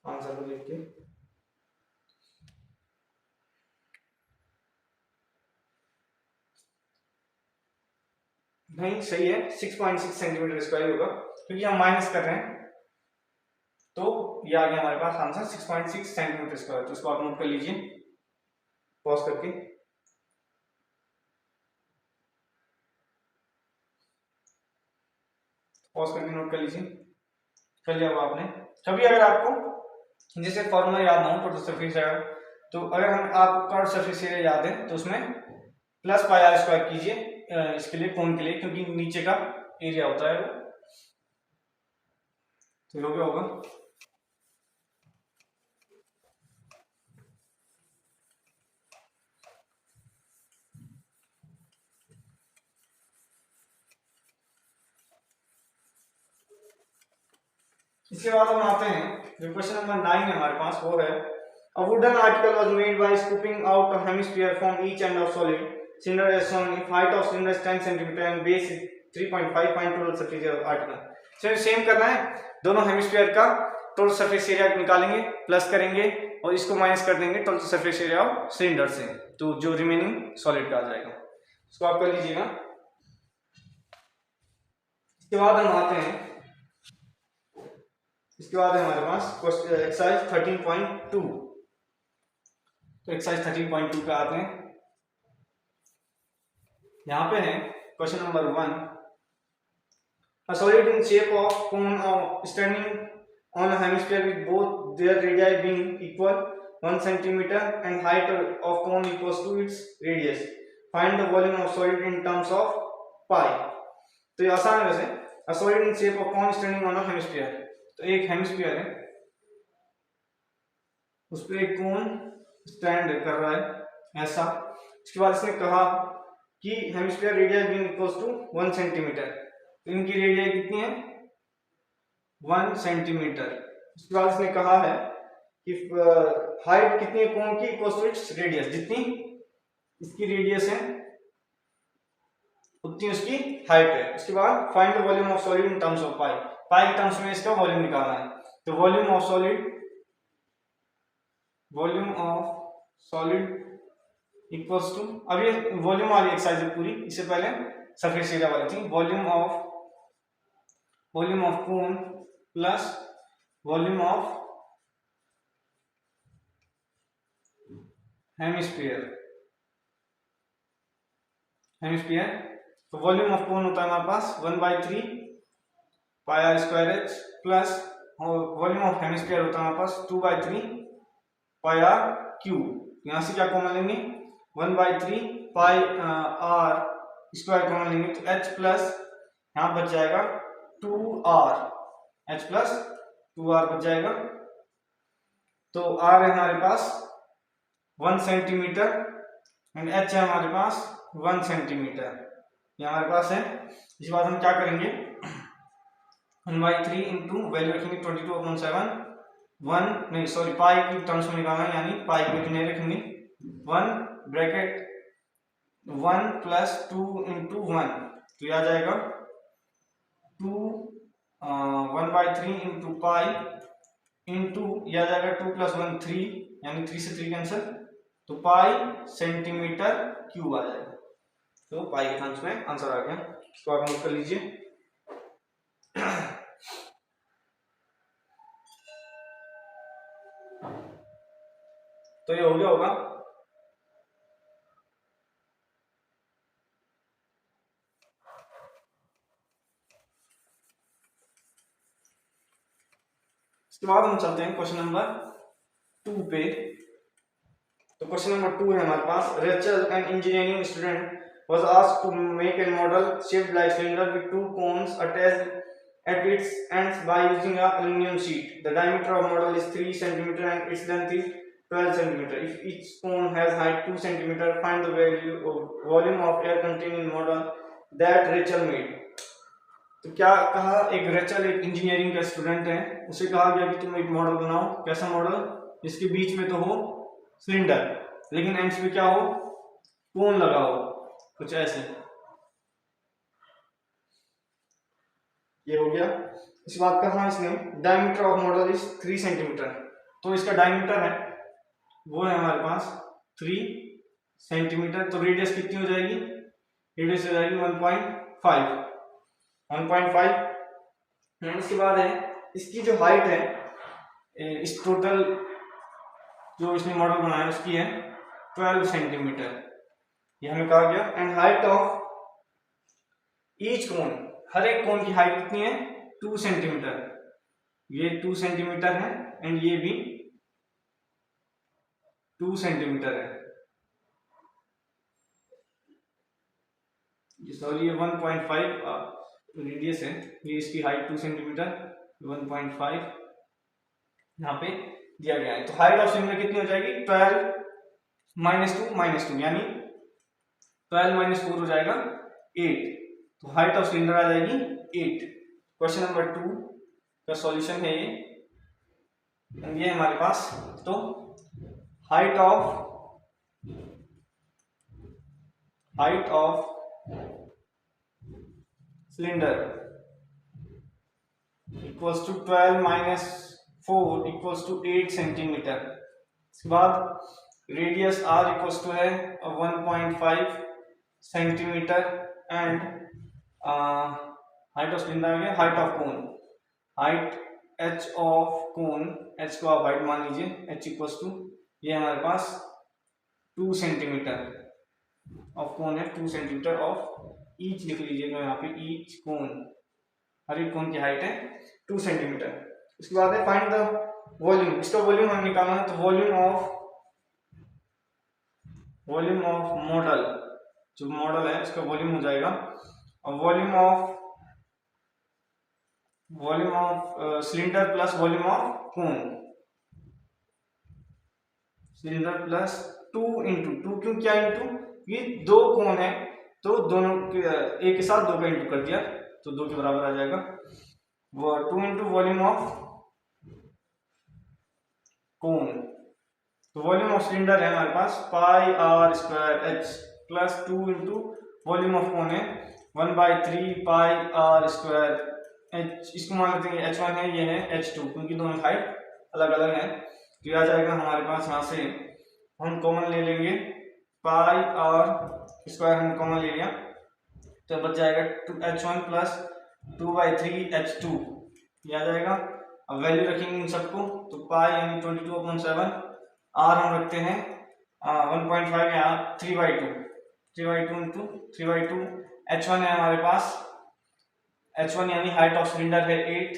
आंसर को देख के। नहीं सही है, 6.6 सेंटीमीटर स्क्वायर होगा क्योंकि हम माइनस कर रहे हैं। तो ये आ गया हमारे पास आंसर 6.6 सेंटीमीटर स्क्वायर। तो इसको आप नोट कर लीजिए पॉज करके। पॉज करके नोट कर लीजिए, कर लिया होगा आपने। कभी अगर आपको जैसे फॉर्मूला याद ना हो टोटल सरफेस एरिया, तो अगर हम आपको कर्व सरफेस एरिया याद है तो उसमें प्लस पाई आर स्क्वायर कीजिए इसके लिए कोन के लिए, क्योंकि नीचे का एरिया होता है वो। तो हो गया होगा। इसके बाद हम आते हैं जो क्वेश्चन नंबर 9 है हमारे पास, वो है A wooden article was made by scooping out a hemisphere from each end of solid cylinder as shown. If height of cylinder is 10 cm and base is 3.5, find total surface area of article. Same करना है, दोनों हेमिस्फीयर का टोटल सरफेस एरिया निकालेंगे, प्लस करेंगे और इसको माइनस कर देंगे total surface area of cylinder से, तो जो रिमेनिंग सॉलिड का आ जाएगा। इसको आप कर लीजिएगा। इसके बाद हम आते हैं, इसके बाद है हमारे पास एक्सरसाइज 13.2। तो एक्सरसाइज 13.2 का आते हैं, यहां पे है question number 1। A solid in shape of cone standing on a hemisphere with both their radii being equal 1 cm and height of cone equals to its radius. Find the volume of solid in terms of pi. तो ये आसान है वैसे। A solid in shape of cone standing on a hemisphere, तो एक हेमिस्फीयर है, उस पर एक कोन स्टैंड कर रहा है ऐसा। इसके बाद इसने कहा कि hemisphere radius being equals to 1 centimetre, तो इनकी रेडियस कितनी है 1 सेंटीमीटर। उसके बाद इसने कहा है कि हाइट कितनी है कोन की इक्वल्स टू इट्स रेडियस, जितनी इसकी रेडियस है उतनी उसकी हाइट है। उसके बाद find the volume of solid in terms of pi, pi के टर्म्स में इसका वॉल्यूम निकालना है। तो volume of solid equals to, अब ये वॉल्यूम वाली एक्सरसाइज है पूरी, इससे पहले सरफेस एरिया वाली थी। Volume of cone plus volume of hemisphere. तो वॉल्यूम ऑफ कोन होता है हमारे पास 1/3 pi R square H plus volume of hemisphere होता है हमारे पास 2/3 पाई आर क्यूब। यहां से क्या कॉमन लेंगे 1/3 पाई आर स्क्वायर कॉमन लेंगे, तो h प्लस यहां बच जाएगा 2r, h प्लस 2r बच जाएगा। तो r है हमारे पास 1 सेंटीमीटर एंड h है हमारे पास 1 सेंटीमीटर, ये हमारे पास है। इसके बाद हम क्या करेंगे 1/3 इंटू वैल्यू रखेंगे 22/7, 1 नहीं सॉरी पाई की टर्म्स में निकालना है, यानी पाई की वैल्यू नहीं रखेंगे 1 ब्रैकेट 1 प्लस 2 इंटू 1, तो यह आ जाएगा 1/3 इंटू पाई इंटू यह आ जाएगा 2 + 1 3, यानी 3 से 3 कैंसिल, तो पाई सेंटीमीटर क्यूब आ जाएगा। तो पाई के टर्म्स में आंसर आ गया। इसको आप नोट कर लीजिए। तो ये हो गया होगा। इसके बाद हम चलते हैं क्वेश्चन नंबर 2 पे। तो क्वेश्चन नंबर 2 है हमारे पास, Rachel an engineering student was asked to make a model shaped like cylinder with 2 cones attached at its ends by using a aluminum sheet. The diameter of model is 3 cm and its length is 12 cm. If each cone has height 2 cm, find the volume of air contained in model that Rachel made. तो क्या कहा, एक रेचल एक इंजीनियरिंग का स्टूडेंट है, उसे कहा गया कि तुम एक मॉडल बनाओ। कैसा मॉडल, जिसके बीच में तो हो सिलेंडर लेकिन एंड्स पे क्या हो कोन लगा हो, कुछ ऐसे। ये हो गया। इस बात का हाँ इसने diameter of model is 3 centimetre, तो इसका डायमीटर है वो है हमारे पास 3 सेंटीमीटर। तो रेडियस कितनी हो जाएगी, रेडियस हो जाएगी 1.5। इसके बाद है इसकी जो हाइट है इस टोटल जो इसने मॉडल बनाया उसकी है 12 सेंटीमीटर, ये हमें कहा गया। एंड हाइट ऑफ ईच कोन, हर एक कोन की हाइट कितनी है 2 सेंटीमीटर, ये 2 सेंटीमीटर है एंड ये भी 2 सेंटीमीटर है, सॉरी ये 1.5 रेडियस है, ये इसकी हाइट 2 सेंटीमीटर, 1.5 यहाँ पे दिया गया है। तो हाइट ऑफ सिलेंडर कितनी हो जाएगी, 12 -2 -2 यानी 12 - 4 हो जाएगा 8। तो हाइट ऑफ सिलेंडर आ जाएगी 8। क्वेश्चन नंबर 2 का सॉल्यूशन है ये हमारे पास। तो height of cylinder equals to 12 - 4 equals to 8 centimetre. इसके बाद रेडियस आर इक्वल्स टू है 1.5 centimetre and height of cylinder आ गया, height of cone, height H of cone, H को आप हाइट मान लीजिए, एच इक्वल्स टू ये हमारे पास 2 सेंटीमीटर ऑफ कोन है, 2 सेंटीमीटर ऑफ ईच लिख लीजिएगा यहाँ पे, ईच कोन, हर एक कोन की हाइट है 2 सेंटीमीटर। इसके बाद है फाइंड द वॉल्यूम, इसका वॉल्यूम हमें निकालना है। तो वॉल्यूम ऑफ मॉडल, जो मॉडल है इसका वॉल्यूम हो जाएगा, और volume of cylinder plus volume of cone, cylinder plus 2 × 2, क्यों क्या इंटू, ये 2 कोन है तो दोनों के एक के साथ 2 का इंटू कर दिया तो 2 के बराबर आ जाएगा। वो 2 × वॉल्यूम ऑफ कोन, तो वॉल्यूम ऑफ सिलेंडर है हमारे पास πr² प्लस 2 × वॉल्यूम ऑफ कोन है 1/3 πr²। इसको मान लेते हैं h1 है, ये है h2, क्योंकि दोनों हाइट अलग अलग है। तो आ जाएगा हमारे पास, यहाँ से हम कॉमन ले लेंगे, πr² हम कॉमन ले लिया तो बच जाएगा h1 प्लस 2/3 h2, ये आ जाएगा। अब वैल्यू रखेंगे इन सबको, तो पाई यानी 22/7, आर हम रखते हैं 1.5 यहाँ 3/2 × 3/2, h1 है हमारे पास, h1 यानी हाइट ऑफ सिलेंडर है 8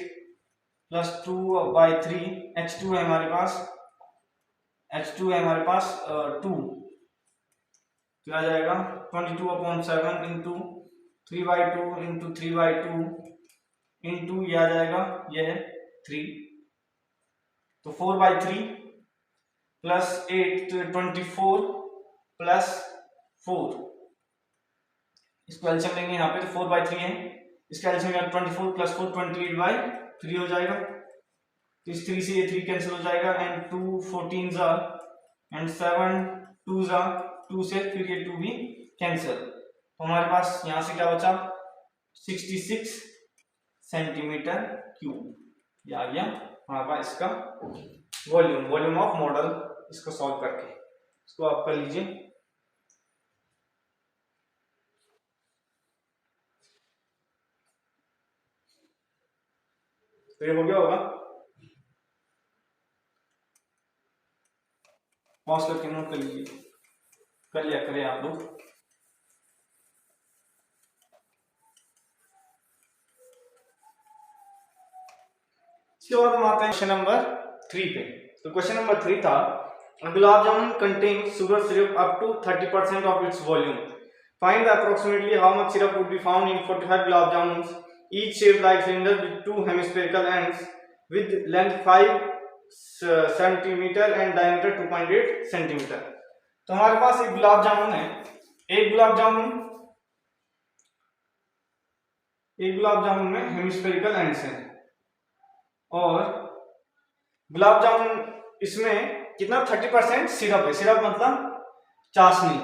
प्लस 2/3, h2 है हमारे पास, 2, तो आ जाएगा 22/7 × 3/2 × 3/2 इंटू ये आ जाएगा, ये है 3, तो 4/3 प्लस 8 तो 24 प्लस 4, इसको एलसीएम लेंगे यहाँ पे, तो 4/3 है, इसका एलसीएम 24 प्लस 4 28/3 हो जाएगा। तो इस 3 से ये 3 कैंसिल हो जाएगा एंड 2 14 एंड 7 2 2 से फिर ये 2 भी कैंसिल, तो हमारे पास यहाँ से क्या बचा 66 सेंटीमीटर क्यूब, ये आ गया हमारे पास इसका वॉल्यूम ऑफ मॉडल। इसको सॉल्व करके इसको आप कर लीजिए। तो ये हो गया होगा, पॉज करके नोट कर लीजिए, कर लिया करें आप लोग। इसके बाद हम आते हैं क्वेश्चन नंबर 3 पे। तो क्वेश्चन नंबर 3 था, gulab jamun contain sugar syrup up to 30% of its volume, find the approximately how much syrup would be found in 45 gulab jamun, each shaped like cylinder with 2 hemispherical ends with length 5 centimetre and diameter 2.8 centimetre. तो हमारे पास एक गुलाब जामुन है, एक गुलाब जामुन में हेमिस्फेरिकल एंड्स हैं, और गुलाब जामुन इसमें कितना 30% सिरप है, सिरप मतलब चाशनी,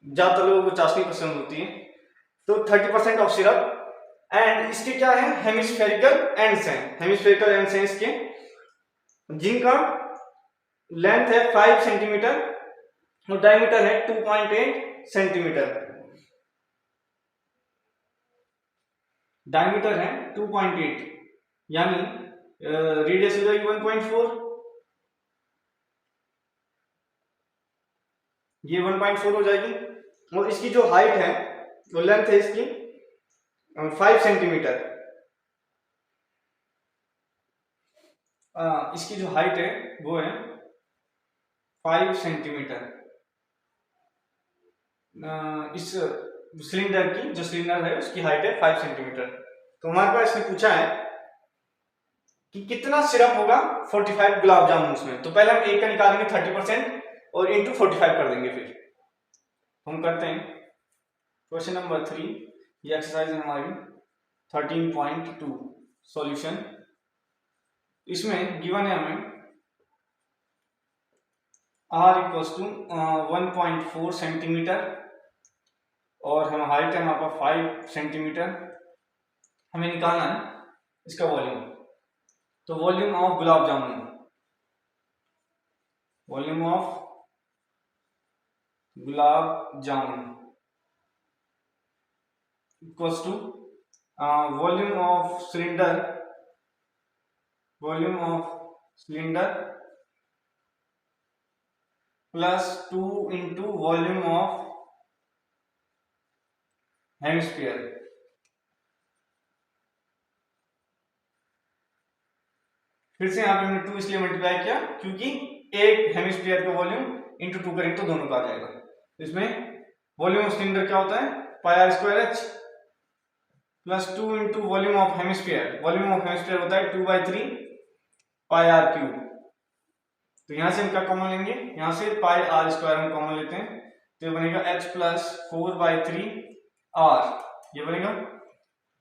ज्यादातर लोगों को चाशनी पसंद होती है, तो 30% ऑफ सिरप एंड इसके क्या है हेमिस्फेरिकल एंड्स हैं, हेमिस्फेरिकल एंड्स हैं इसके, जिनका लेंथ है 5 सेंटीमीटर और डायमीटर है 2.8 सेंटीमीटर, डायमीटर है 2.8 यानी रेडियस हो जाएगी 1.4, ये 1.4 हो जाएगी, और इसकी जो हाइट है वो लेंथ है इसकी 5 सेंटीमीटर, इसकी जो हाइट है वो है 5 सेंटीमीटर। इस सिलेंडर की, जो सिलेंडर है उसकी हाइट है 5 सेंटीमीटर। तो हमारे पास इसने पूछा है कि कितना सिरप होगा 45 गुलाब जामुन में। तो पहले हम एक का निकालेंगे 30% और इंटू 45 कर देंगे। फिर हम करते हैं क्वेश्चन नंबर 3। ये एक्सरसाइज है हमारी 13.2 सॉल्यूशन। इसमें गिवन है हमें r इक्वल्स टू 1.4 सेंटीमीटर और हम हाइट है हमारे पास 5 सेंटीमीटर। हमें निकालना है इसका वॉल्यूम। तो volume of gulab jamun, volume of gulab jamun equals to volume of cylinder, volume of cylinder plus 2 into volume of hemisphere. फिर से यहाँ पे हमने 2 इसलिए मल्टीप्लाई किया क्योंकि एक हेमिस्फीयर का वॉल्यूम इंटू 2 करेंगे तो दोनों का आ जाएगा। इसमें वॉल्यूम ऑफ सिलेंडर क्या होता है, pi R square H plus 2 into volume of hemisphere. Volume of hemisphere होता है 2/3 पाई आर क्यूब। तो यहां से हम क्या कॉमन लेंगे, यहां से पाई आर स्क्वायर हम कॉमन लेते हैं तो ये बनेगा h प्लस 4/3 r। ये बनेगा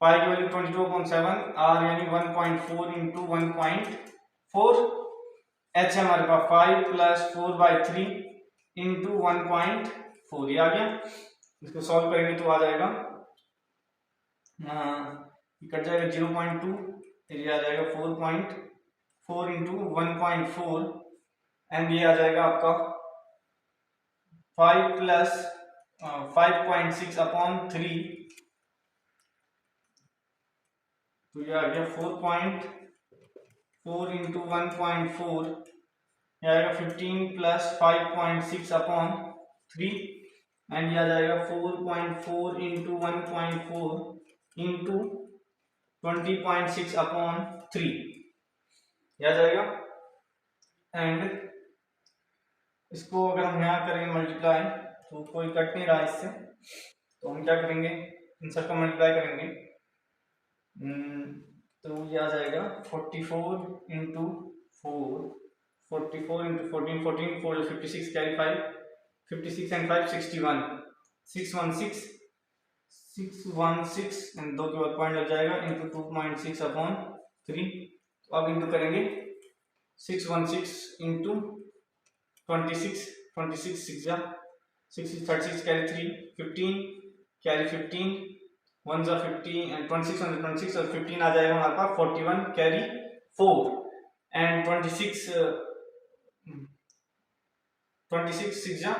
पाई की वैल्यू 22/7, r यानी 1.4 इंटू 1.4, h हमारे पास 5 प्लस 4/3 इंटू 1.4। ये आ गया। इसको सॉल्व करेंगे तो आ जाएगा, कट जाएगा 0.2, ये आ जाएगा 4.4 इंटू 1.4 एंड ये आ जाएगा आपका 5 प्लस 5.6 अपॉन 3। तो ये आ गया 4.4 इंटू 1.4, ये आएगा 15 प्लस 5.6 अपॉन 3 एंड ये आ जाएगा 4.4 इंटू 1.4 इंटू 20.6 अपॉन 3। ये आ जाएगा। एंड इसको अगर हम यहाँ करेंगे मल्टीप्लाई तो कोई कट नहीं रहा इससे, तो हम क्या करेंगे, इन सबका मल्टीप्लाई करेंगे तो ये आ जाएगा 44 into 4, 44 into 14, 14 4 56 carry 5, 56 and 5 61, 616 and 2 के बाद पॉइंट लग जाएगा इंटू 2.6 अपॉन 3। तो अब इंटू करेंगे 616 इंटू 26, 26 6 जा 6 36 कैरी 3, 15 कैरी 15, 1 जा 50 एंड 26 on 26 और 15 आ जाएगा हमारे पास 41 कैरी 4 एंड 26 6 जा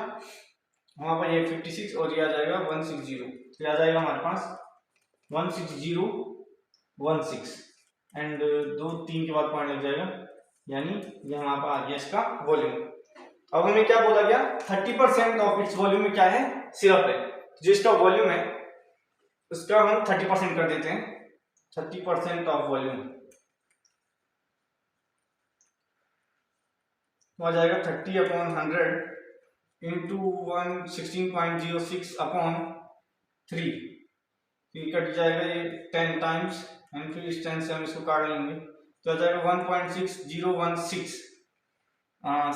वहां पर ये 56 और ये आ जाएगा 160। तो ये आ जाएगा हमारे पास 16016 एंड 2 3 के बाद पॉइंट लग जाएगा, यानी ये हमारे पास आ गया इसका वॉल्यूम। अब हमें क्या बोला गया, 30% ऑफ इट्स वॉल्यूम में क्या है, सिरप है। जो इसका वॉल्यूम है उसका हम 30% कर देते हैं, 30% ऑफ वॉल्यूम तो आ जाएगा 30/100 इंटू 116.06 अपॉन 3। फिर कट जाएगा ये 10 टाइम्स एंड फिर इस 10 से हम इसको काट लेंगे तो आ जाएगा 1.6016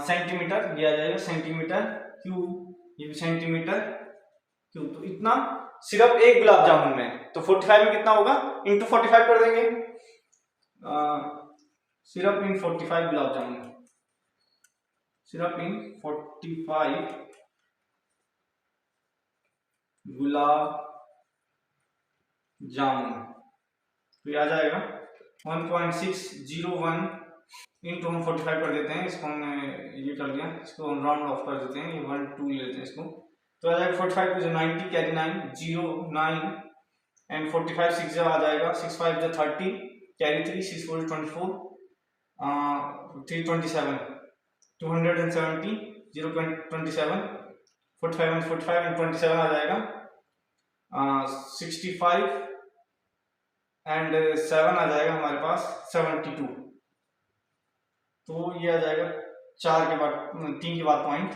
सेंटीमीटर। ये आ जाएगा सेंटीमीटर क्यूब, ये भी सेंटीमीटर क्यूब। तो इतना सिर्फ एक गुलाब जामुन में, तो 45 में कितना होगा, इंटू 45 कर देंगे। सिर्फ इन 45 गुलाब जामुन, सिर्फ इन 45 गुलाब जामुन। तो ये आ जाएगा 1.601 इंटू हम 45 कर देते हैं, इसको हमने ये कर लिया, इसको हम राउंड ऑफ कर देते हैं, ये 1 2 लेते हैं इसको। तो आ जाएगा 45 पे जो 90 कैरी 9 0 9 एंड 45 6 आ जाएगा 6 5 जो 30 कैरी 3 6 4 24 327 270 0.27 45 एंड 27 आ जाएगा 65 एंड 7 आ जाएगा हमारे पास 72। तो ये आ जाएगा 4 के बाद 3 के बाद पॉइंट,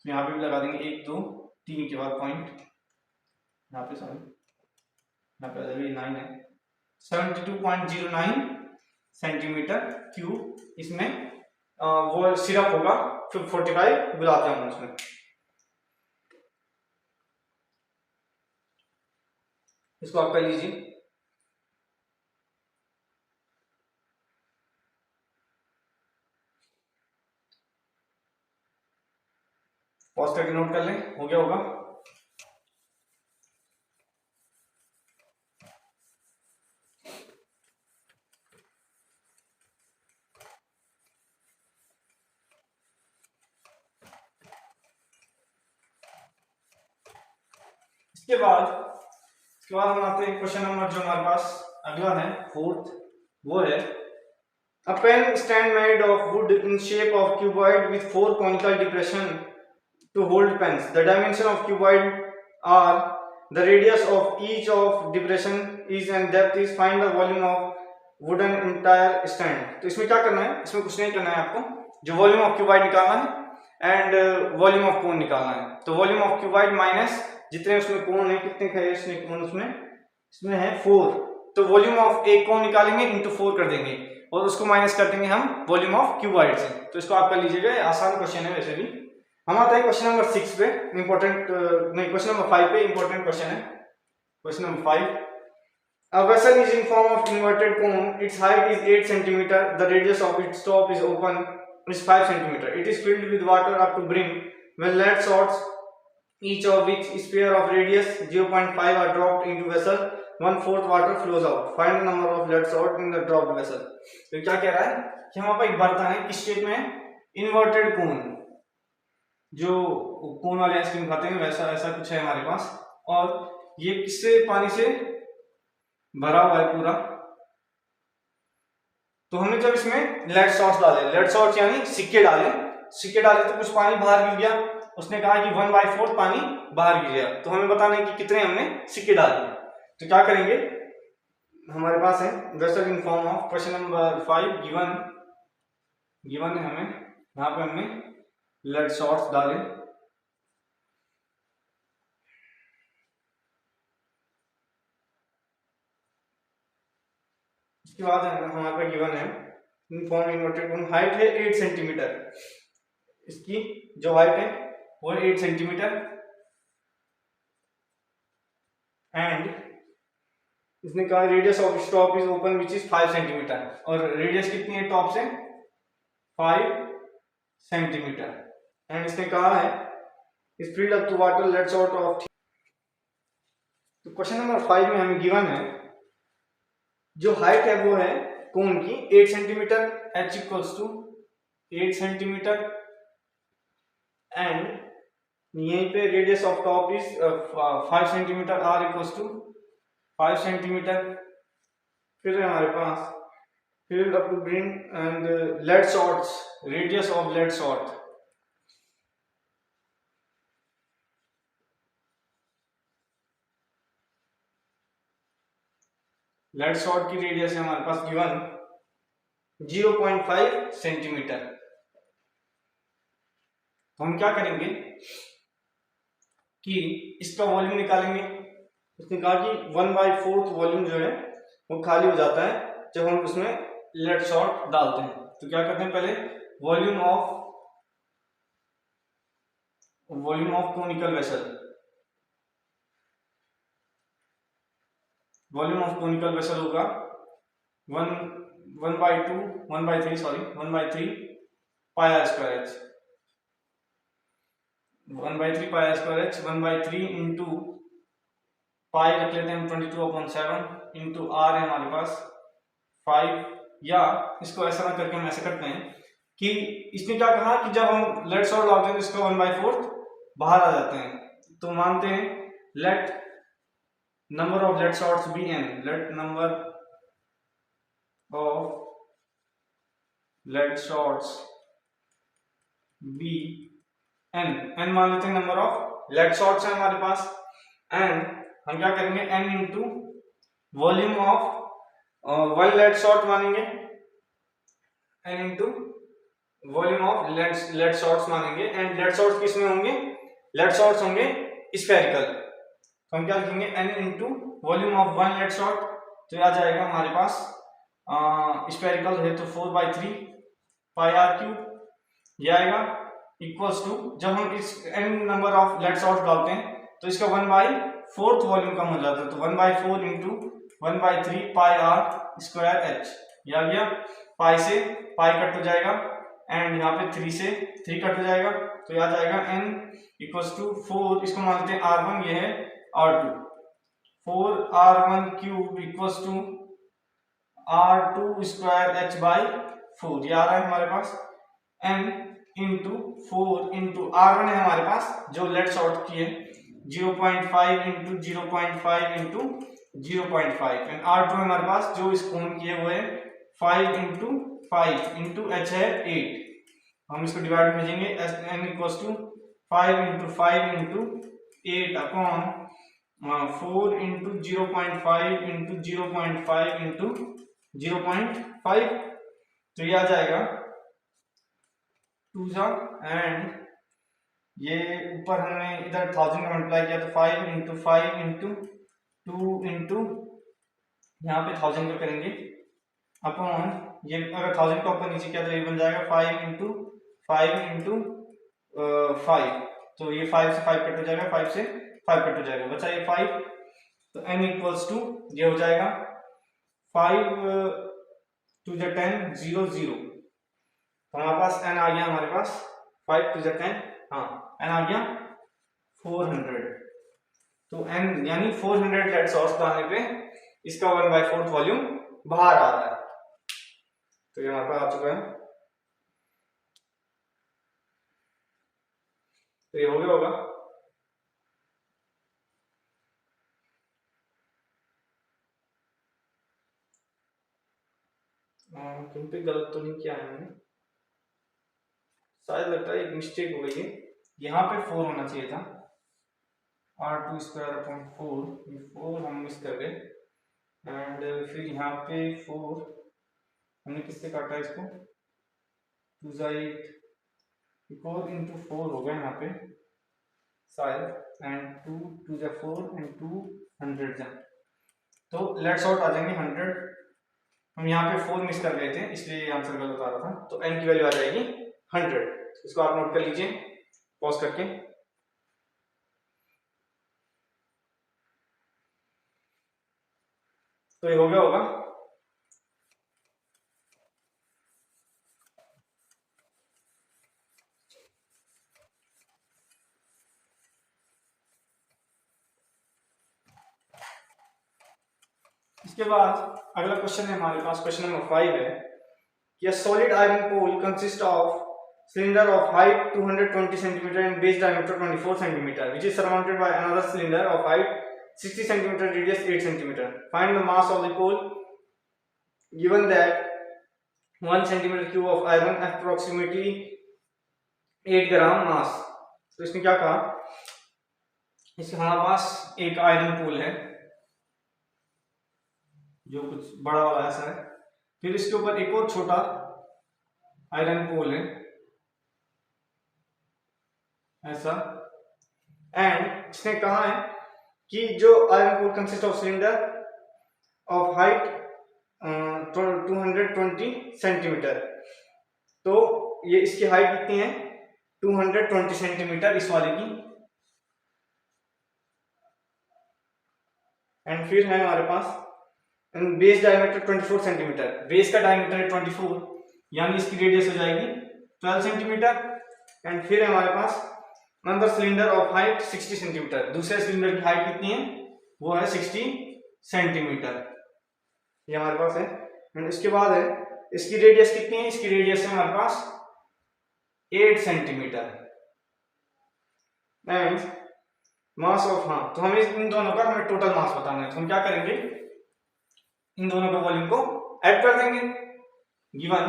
यहाँ पे भी लगा देंगे 1 2 3 के बाद पॉइंट, यहाँ पे सॉरी यहाँ पे 9 है, 72.09 सेंटीमीटर क्यूब इसमें वो सिरप होगा, फिर 45 गुलाब जामुन उसमें। इसको आप कर लीजिए। पॉज करके नोट कर लें, हो गया होगा। इसके बाद हम आते हैं क्वेश्चन नंबर जो हमारे पास अगला है 4th, वो है a pen stand made of wood in shape of cuboid with 4 conical depression to hold pens. The dimension of cuboid are the radius of each of depression is and depth is. Find the volume of wooden entire stand. तो इसमें क्या करना है, इसमें कुछ नहीं करना है, आपको जो वॉल्यूम ऑफ क्यूबाइड निकालना है एंड वॉल्यूम ऑफ कोन निकालना है। तो वॉल्यूम ऑफ क्यूबाइड माइनस जितने उसमें कोन है, कितने है इसमें कोन, इसमें है 4, तो वॉल्यूम ऑफ एक कोन निकालेंगे इंटू 4 कर देंगे और उसको माइनस कर देंगे हम वॉल्यूम ऑफ क्यूबाइड से। तो इसको आप कर लीजिएगा, आसान क्वेश्चन है वैसे भी। हम आते हैं क्वेश्चन नंबर 6 पे, इंपॉर्टेंट नहीं, क्वेश्चन नंबर 5 पे इंपॉर्टेंट क्वेश्चन है। Question number 5, a vessel is in form of inverted cone, its height is 8 cm, the radius of its top is open is 5 cm, it is filled with water up to brim. When lead sorts, each of which sphere of radius 0.5 are dropped into vessel, 1/4 water flows out. Find the number of lead salt in the dropped vessel. तो क्या कह रहा है कि हमारे पास एक बर्तन है, किस शेप में, इन्वर्टेड कोन, जो कोन वाले आइसक्रीम खाते हैं वैसा ऐसा कुछ है हमारे पास, और ये किससे, पानी से भरा हुआ है पूरा। तो हमने जब इसमें लेड सॉल्ट डाले, लेड सॉल्ट यानी सिक्के डाले तो कुछ पानी बाहर गिर गया, उसने कहा कि 1/4 पानी बाहर गिर गया, तो हमें बताना है कि कितने हमने सिक्के डाले। तो क्या करेंगे, हमारे पास है vessel in form of, question number 5 given है हमें, यहाँ पे हमने लेड सॉल्ट डाले, इसके बाद हमारे पास गिवन है फॉर्म इन्वर्टेड कोन, हाइट है 8 सेंटीमीटर, इसकी जो हाइट है वो 8 सेंटीमीटर, एंड इसने कहा radius of stop is open which is 5 centimetre, और रेडियस कितनी है टॉप से 5 सेंटीमीटर, एंड इसने कहा है is filled up to water lead sort of. तो क्वेश्चन नंबर 5 में हमें गिवन है जो हाइट है वो है कोन की 8 centimetre, h equals to 8 centimetre, and यहीं पे radius of top is 5 centimetre, r equals to 5 centimetre. फिर है हमारे पास filled up to brim and lead sorts, radius of lead sort, lead sort की रेडियस है हमारे पास गिवन 0.5 सेंटीमीटर। तो हम क्या करेंगे कि इसका वॉल्यूम निकालेंगे। उसने कहा कि 1/4 वॉल्यूम जो है वो खाली हो जाता है जब हम उसमें लेड सॉल्ट डालते हैं। तो क्या करते हैं, पहले volume of conical vessel, volume of conical vessel होगा 1/3 pi R square H, 1/3 pi R square H, 1/3 into pi रख लेते हैं 22/7 इंटू आर है हमारे पास 5, या इसको ऐसा ना करके हम ऐसे करते हैं कि इसने क्या कहा कि जब हम लेट सॉल्ट डालते हैं तो इसका 1/4 बाहर आ जाते हैं। तो मानते हैं late number of lead sorts be n, let number of lead sorts be n मान लेते हैं नंबर ऑफ लेड सॉर्ट्स है हमारे पास, एंड हम क्या करेंगे n into volume of one lead sort मानेंगे, n into volume of lead shots मानेंगे एंड लेड शॉर्ट्स किस में होंगे, लेड शॉर्ट्स होंगे स्फेरिकल। तो हम क्या लिखेंगे n into volume of one lead shot, तो आ जाएगा हमारे पास स्फेरिकल है तो 4/3 पाई आर क्यूब ये आएगा इक्वल्स टू, जब हम इस n number of lead shots डालते हैं तो इसका 1/4 वॉल्यूम कम हो जाता है, तो 1/4 into 1/3 pi R square H, ये आ गया। पाई से पाई कट हो जाएगा एंड यहाँ पे 3 से 3 कट हो जाएगा, तो याद आएगा n इक्वल्स टू 4, इसको मानते हैं r1, ये है r2, 4r1 cube equals to r2 square h by 4, ये आ रहा है हमारे पास n इंटू 4 इंटू r1 है हमारे पास जो लेड शॉर्ट की है 0.5 इंटू 0.5 इंटू 0.5 एंड r2 हमारे पास जो इस कोण की है वो है 5 इंटू 5 इंटू h है 8, हम इसको डिवाइड में भेजेंगे n equals to 5 into 5 into 8 upon 4 into 0.5 into 0.5 into 0.5, तो ये आ जाएगा 2 एंड ये ऊपर हमने इधर 1000 का मल्टीप्लाई किया तो 5 इंटू 5 इंटू 2 इंटू यहाँ पे 1000 का करेंगे अपॉन ये अगर 1000 का ऊपर नीचे किया तो ये बन जाएगा 5 इंटू 5 इंटू 5, तो ये 5 से 5 कट हो जाएगा, 5 से 5 कट हो जाएगा, बचा ये 5, तो n इक्वल्स टू ये हो जाएगा 5 टू द 10 0 0, तो हमारे पास n आ गया हमारे पास 5 टू द 10, हाँ n आ गया 400, तो n यानी 400 लेड शॉर्ट्स डालने पे इसका 1/4 वॉल्यूम बाहर आ रहा है, तो ये हमारे पास आ चुका है, तो ये हो गया होगा। कहीं पे गलत तो नहीं किया है मैंने, शायद लगता है एक मिस्टेक हो गई है, यहाँ पे 4 होना चाहिए था, r2 स्क्वायर अपॉन 4, ये 4 हम मिस कर गए एंड फिर यहाँ पे 4 हमने किससे काटा इसको 2 8 4 इंटू 4 हो गया यहाँ पे शायद एंड 2 2 4 एंड 2 100 तो लेट्स शॉर्ट आ जाएंगे 100, हम यहाँ पे 4 मिस कर गए थे इसलिए आंसर गलत आ रहा था, तो n की वैल्यू आ जाएगी 100, इसको आप नोट कर लीजिए पॉज करके। तो ये हो गया होगा। इसके बाद अगला क्वेश्चन है हमारे पास, क्वेश्चन नंबर 5 है कि a solid iron pole consists of cylinder of height 220 cm and base diameter 24 cm which is surmounted by another cylinder of height 60 cm, radius 8 cm. Find the mass of the pole given that 1 cm cube of iron approximately 8 ग्राम मास। तो इसने क्या कहा, इसके हमारे पास एक आयरन पोल है जो कुछ बड़ा वाला ऐसा है, फिर इसके ऊपर एक और छोटा आयरन पोल है ऐसा, एंड इसने कहा है कि जो iron pole consist of cylinder of height 220 centimetre, तो ये इसकी हाइट कितनी है 220 सेंटीमीटर इस वाले की, एंड फिर है हमारे पास बेस डायमीटर 24 सेंटीमीटर, बेस का डायमीटर है 24 यानी इसकी रेडियस हो जाएगी 12 सेंटीमीटर, एंड फिर है हमारे पास another cylinder of height 60 centimetre, दूसरे सिलेंडर की हाइट कितनी है वो है 60 सेंटीमीटर, ये हमारे पास है, एंड इसके बाद है इसकी रेडियस कितनी है, इसकी रेडियस है हमारे पास 8 सेंटीमीटर एंड मास ऑफ, हाँ तो हमें इन दोनों का हमें टोटल मास बताना है, तो हम क्या करेंगे इन दोनों के वॉल्यूम को ऐड कर देंगे गिवन,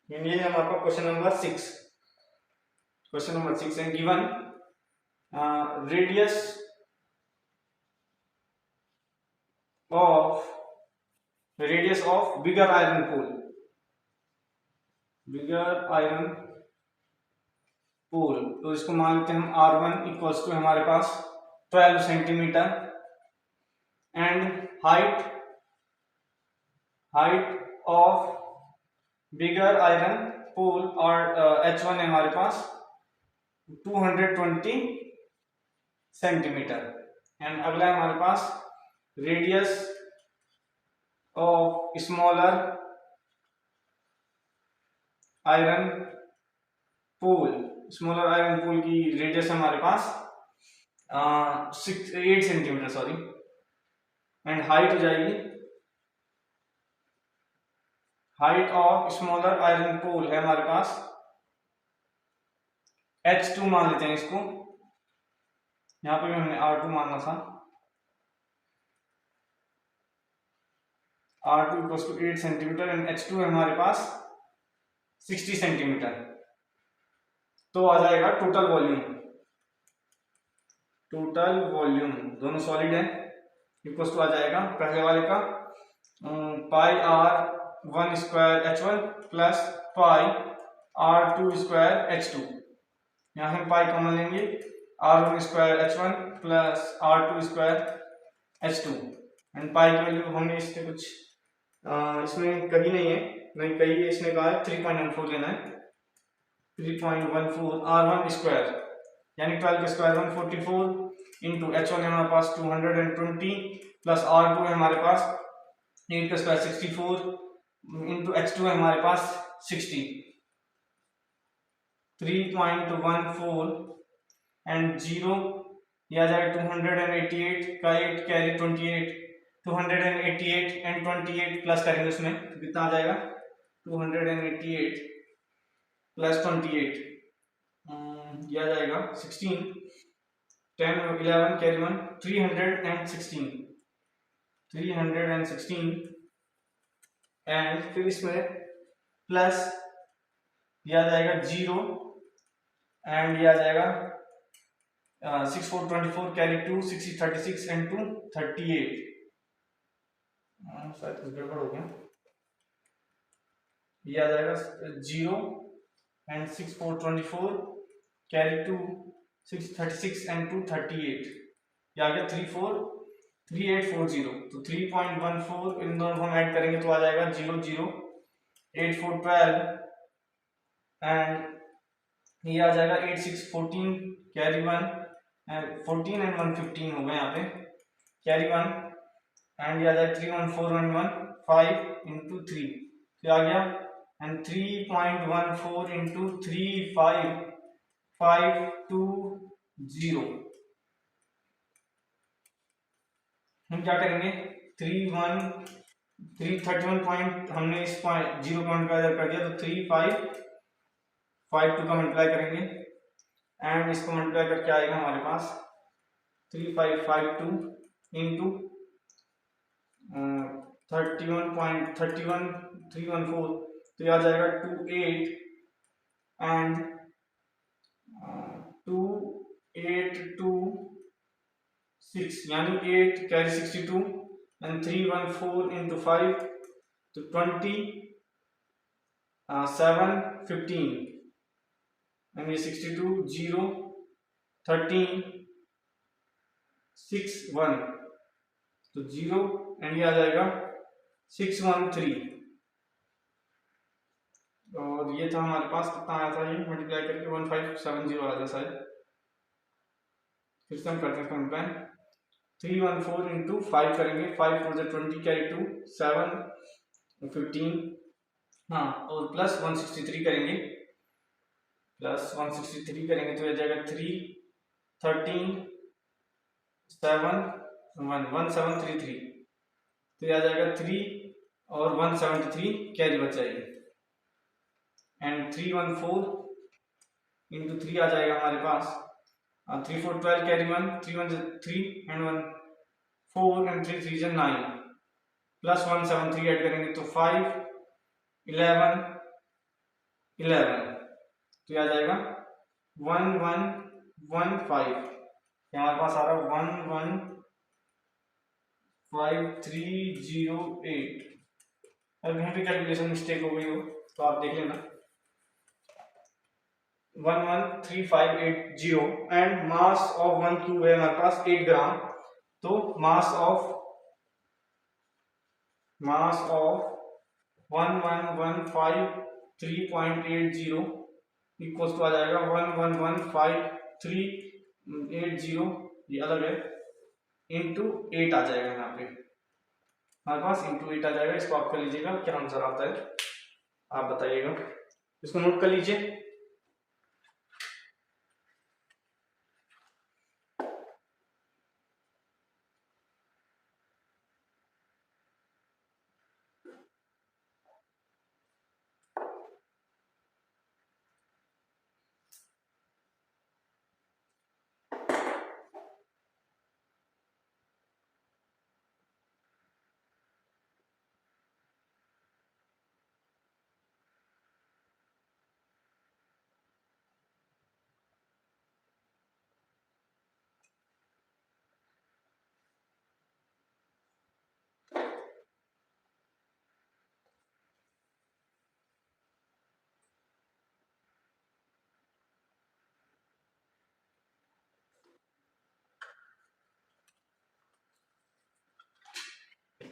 ये है हमारे पास क्वेश्चन नंबर 6, क्वेश्चन नंबर 6 है given radius of bigger iron pole, bigger iron pool, तो इसको मान लेते हैं हम R1 इक्वल्स टू हमारे पास 12 centimetre and height of bigger iron pool और H1 है हमारे पास 220 सेंटीमीटर एंड अगला है हमारे पास radius of smaller iron pole, smaller iron pole की रेडियस है हमारे पास 8 सेंटीमीटर सॉरी, एंड हाइट हो जाएगी, height of smaller iron pole है हमारे पास H2 मान लेते हैं इसको, यहाँ पे भी हमने R2 मानना था, R2 equals to 8 centimetre and H2 है हमारे पास 60 सेंटीमीटर। तो आ जाएगा टोटल वॉल्यूम दोनों सॉलिड है, इक्वल्स टू आ जाएगा पहले वाले का पाई R1 square H1 plus pi R2 square H2, यहाँ हम पाई कॉमन लेंगे, R1 square H1 plus R2 square H2 and pi की वैल्यू हमने इससे कुछ इसमें कही नहीं है, नहीं कही है, इसने कहा है 3.14 लेना है, 3.14 R1 स्क्वायर यानी 12 का स्क्वायर 144 इंटू H1 है हमारे पास 220 प्लस R2 है हमारे पास 8 का स्क्वायर 64 इंटू H2 है हमारे पास 60, 3.14 एंड 0 यह आ जाएगा 288 का 8 कैरी 28, 288 एंड 28 प्लस करेंगे उसमें तो कितना आ जाएगा 288 प्लस 28 यह आ जाएगा 16, 10 11 कैरी 1 316 एंड फिर इसमें प्लस यह आ जाएगा 0 एंड यह आ जाएगा 6 4 24 कैरी 2 6 36 एंड 2 38, शायद कुछ गड़बड़ हो गया, ये आ जाएगा 0 एंड 6 4 24 कैरी 2 6 36 एंड 2 38, ये आ गया 3840, तो 3.14 इन दोनों को हम ऐड करेंगे तो आ जाएगा 0 0 8 4 12 एंड ये आ जाएगा 8 6 14 कैरी 1 एंड 14 एंड 1 15 हो गए यहाँ पे कैरी 1 एंड ये आ जाएगा 3 1 4 1 1 5 इंटू 3 तो आ गया एंड 3.14 इंटू 3 5 5 2 0, हम क्या करेंगे 331 पॉइंट हमने इस पॉइंट 0 पॉइंट का कर दिया तो 3 5 5 2 का मल्टीप्लाई करेंगे एंड इसको मल्टीप्लाई करके आएगा हमारे पास 3552 इंटू 31.314 तो यह आ जाएगा 28 एंड 2826 यानी 8 कैरी 62 एंड 314 इंटू 5 तो 715 एंड ये 62 0 13 6 1 तो 0 एंड ये आ जाएगा 613 और ये था हमारे पास कितना आया था ये मल्टीप्लाई करके 1570 आया था शायद, फिर से हम करते हैं कंप्लाइन 314 इंटू 5 करेंगे 5 4 20 कैरी 2 7 15 हाँ और प्लस 163 करेंगे तो यह जाएगा 3 13 7 1 1733 तो यह आ जाएगा 3 और 173 कैरी बच जाएगी एंड 314 इंटू 3 आ जाएगा हमारे पास 3 4 12 carry 1 3 1 3 and 1 4 and 3 3 9 plus 173 add करेंगे तो 5 11 तो यह आ जाएगा 1115 हमारे पास आ रहा है 115308। अब यहीं पे कैलकुलेशन मिस्टेक हो गई हो तो आप देख लेना। 113,580 एंड मास ऑफ 1 क्यूब है हमारे पास 8 ग्राम। तो मास ऑफ 1115.3.80 इक्वल्स टू आ जाएगा 1115.380, ये अलग है, इंटू 8 आ जाएगा यहाँ पे हमारे पास, इंटू 8 आ जाएगा। इसको आप कर लीजिएगा क्या आंसर आता है आप बताइएगा, इसको नोट कर लीजिए।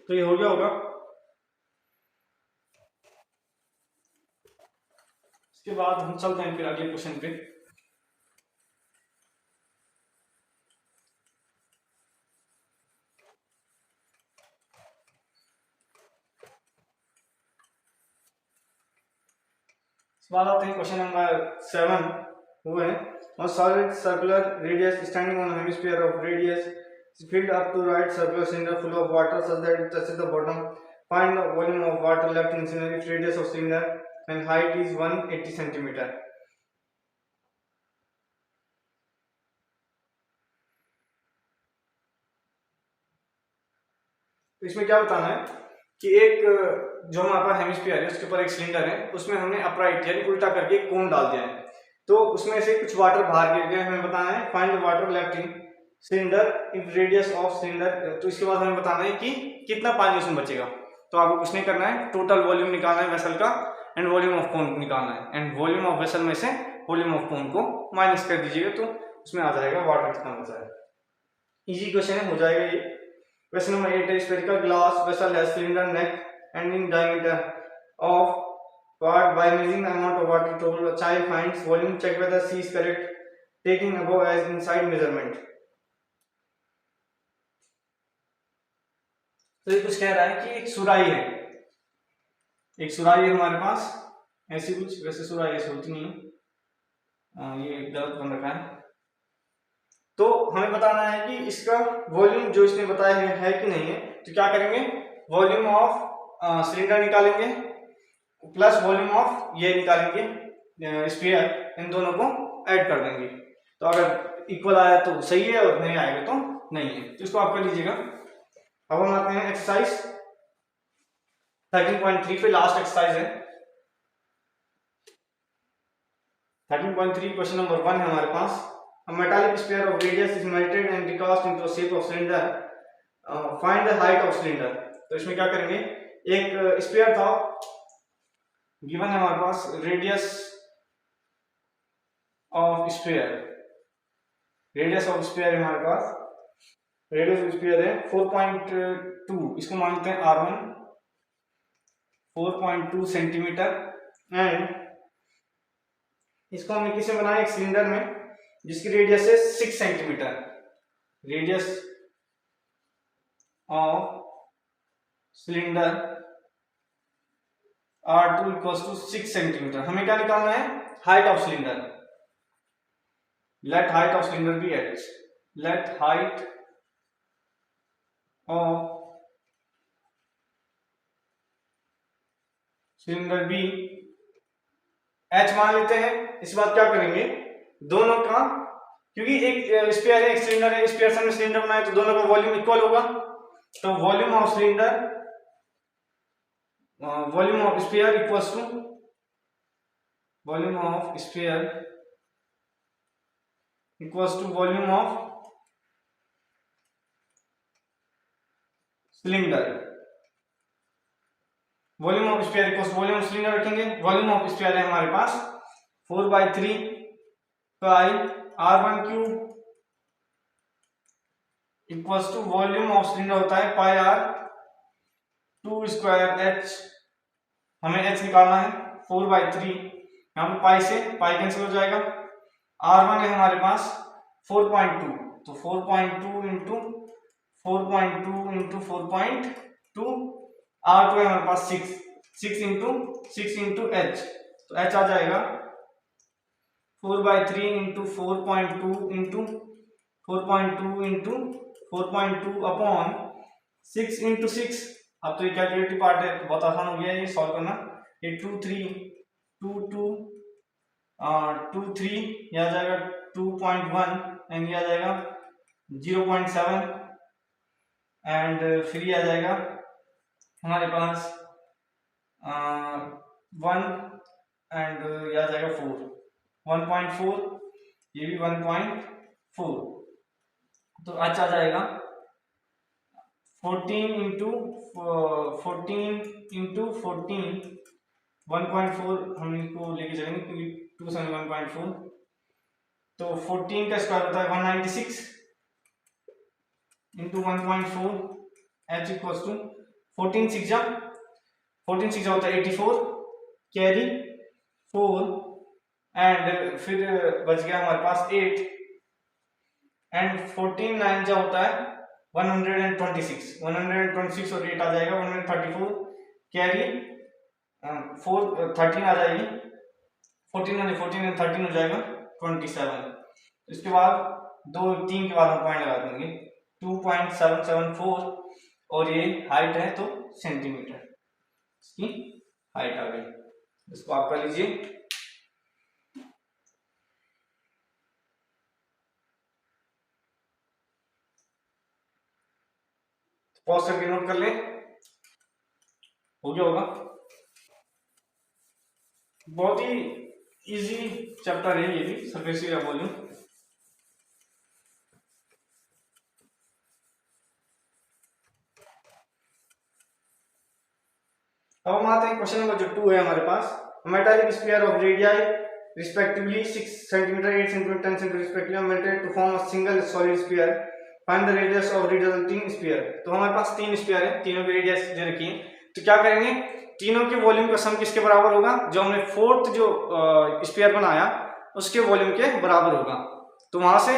तो ये हो गया होगा। इसके बाद हम चलते हैं फिर अगले क्वेश्चन पे। सवाल आते हैं क्वेश्चन नंबर 7 वो है a solid circular radius standing on a hemisphere of radius is filled up to right circular cylinder full of water such that it touches the bottom. Find the volume of water left in cylinder if radius of cylinder and height is 180 centimeter. तो इसमें क्या बताना है कि एक जो हमारे पास हेमिस्फीयर है उसके ऊपर एक सिलेंडर है, उसमें हमने अपराइट यानी उल्टा करके एक कोन डाल दिया है, तो उसमें से कुछ वाटर बाहर गिर गया। हमें बताना है find the water left in cylinder if radius of cylinder. तो इसके बाद हमें बताना है कि कितना पानी उसमें बचेगा। तो आपको कुछ नहीं करना है, टोटल वॉल्यूम निकालना है वेसल का एंड वॉल्यूम ऑफ पोन निकालना है, एंड वॉल्यूम ऑफ वेसल में से वॉल्यूम ऑफ पोन को माइनस कर दीजिएगा तो उसमें आ जाएगा वाटर कितना बचा है। इजी क्वेश्चन है, हो जाएगा ये। क्वेश्चन नंबर 8 है spherical glass vessel has cylinder neck and in diameter of part by measuring the amount of water total. A child finds volume, check whether C is correct, taking above as inside measurement. तो ये कुछ कह रहा है कि एक सुराही है, एक सुराही है हमारे पास ऐसी कुछ, वैसे सुराही ऐसी होती नहीं है, ये गलत बन रखा है। तो हमें बताना है कि इसका वॉल्यूम जो इसने बताया है कि नहीं है। तो क्या करेंगे, वॉल्यूम ऑफ सिलेंडर निकालेंगे प्लस वॉल्यूम ऑफ ये निकालेंगे स्फीयर, इन दोनों को ऐड कर देंगे। तो अगर इक्वल आया तो सही है और नहीं आएगा तो नहीं है। तो इसको आप कर लीजिएगा। अब हम आते हैं एक्सरसाइज 13.3 पे, लास्ट एक्सरसाइज है 13.3। क्वेश्चन नंबर 1 है हमारे पास। A metallic sphere of radius is melted and recast into a shape of cylinder. Find the height of cylinder. तो इसमें क्या करेंगे, एक स्फीयर था गिवन है हमारे पास, radius of sphere, radius of sphere है हमारे पास, रेडियस ऑफ स्फीयर है 4.2, इसको मानते हैं R1, 4.2 सेंटीमीटर, एंड इसको हमने किसे बनाया, एक सिलेंडर में जिसकी रेडियस है 6 centimetre, radius of cylinder R2 equals to 6 centimetre. हमें क्या निकालना है, height of cylinder. Let height of cylinder be h, let height of cylinder be h मान लेते हैं। इस बात क्या करेंगे, दोनों का, क्योंकि एक स्फीयर है एक सिलेंडर है, स्फीयर से हमने सिलेंडर बनाया तो दोनों का वॉल्यूम इक्वल होगा। तो volume of cylinder, volume of sphere equals to volume of sphere equals to volume of cylinder. Volume of sphere equals volume of cylinder रखेंगे। वॉल्यूम ऑफ स्फीयर है हमारे पास 4/3 pi R1 cube equals to volume of cylinder होता है पाई R2 स्क्वायर H, हमें H निकालना है 4/3, यहाँ पे पाई से पाई कैंसिल हो जाएगा। R1 है हमारे पास 4.2, तो 4.2 इंटू 4.2 इंटू 4.2, R2 है हमारे पास 6 इंटू H, तो H आ जाएगा 4/3 इंटू 4.2 इंटू 4.2 अपॉन 6 इंटू 6। अब तो ये कैलकुलेटिव पार्ट है तो बहुत आसान हो गया ये सॉल्व करना। ये 2 3 2 2 2 3 ये आ जाएगा 2.1 एंड ये आ जाएगा 0.7 एंड फिर ये आ जाएगा हमारे पास 1 एंड ये आ जाएगा 1.4, ये भी 1.4, तो अच्छा आ जाएगा 14 इंटू 1.4, हम इनको लेके चलेंगे क्योंकि 2 7 1.4, तो 14 का स्क्वायर होता है 196 इंटू 1.4, H इक्वल्स टू 14 6 होता है 84, कैरी 4 एंड फिर बच गया हमारे पास 8 एंड 14 9 जा होता है 126 और 8 आ जाएगा 134, कैरी 4 13 आ जाएगी, 14 एंड 13 हो जाएगा 27। इसके बाद 2 3 के बाद हम पॉइंट लगा देंगे 2.774 और ये हाइट है तो सेंटीमीटर, इसकी हाइट आ गई। इसको आप कर लीजिए। पॉज करके नोट कर ले, हो गया होगा। बहुत ही इजी चैप्टर है ये भी, सरफेस एरिया वॉल्यूम। अब हम आते हैं क्वेश्चन नंबर जो 2 है हमारे पास। Metallic sphere of radii respectively 6 centimetre 8 centimetre 10 centimetre respectively melted to form a single solid sphere, find the radius of resulting sphere. तो हमारे पास 3 स्फीयर है, तीनों की रेडियस दे रखी है, तो क्या करेंगे, तीनों के वॉल्यूम का सम किसके बराबर होगा, जो हमने फोर्थ जो स्फीयर बनाया उसके वॉल्यूम के बराबर होगा, तो वहां से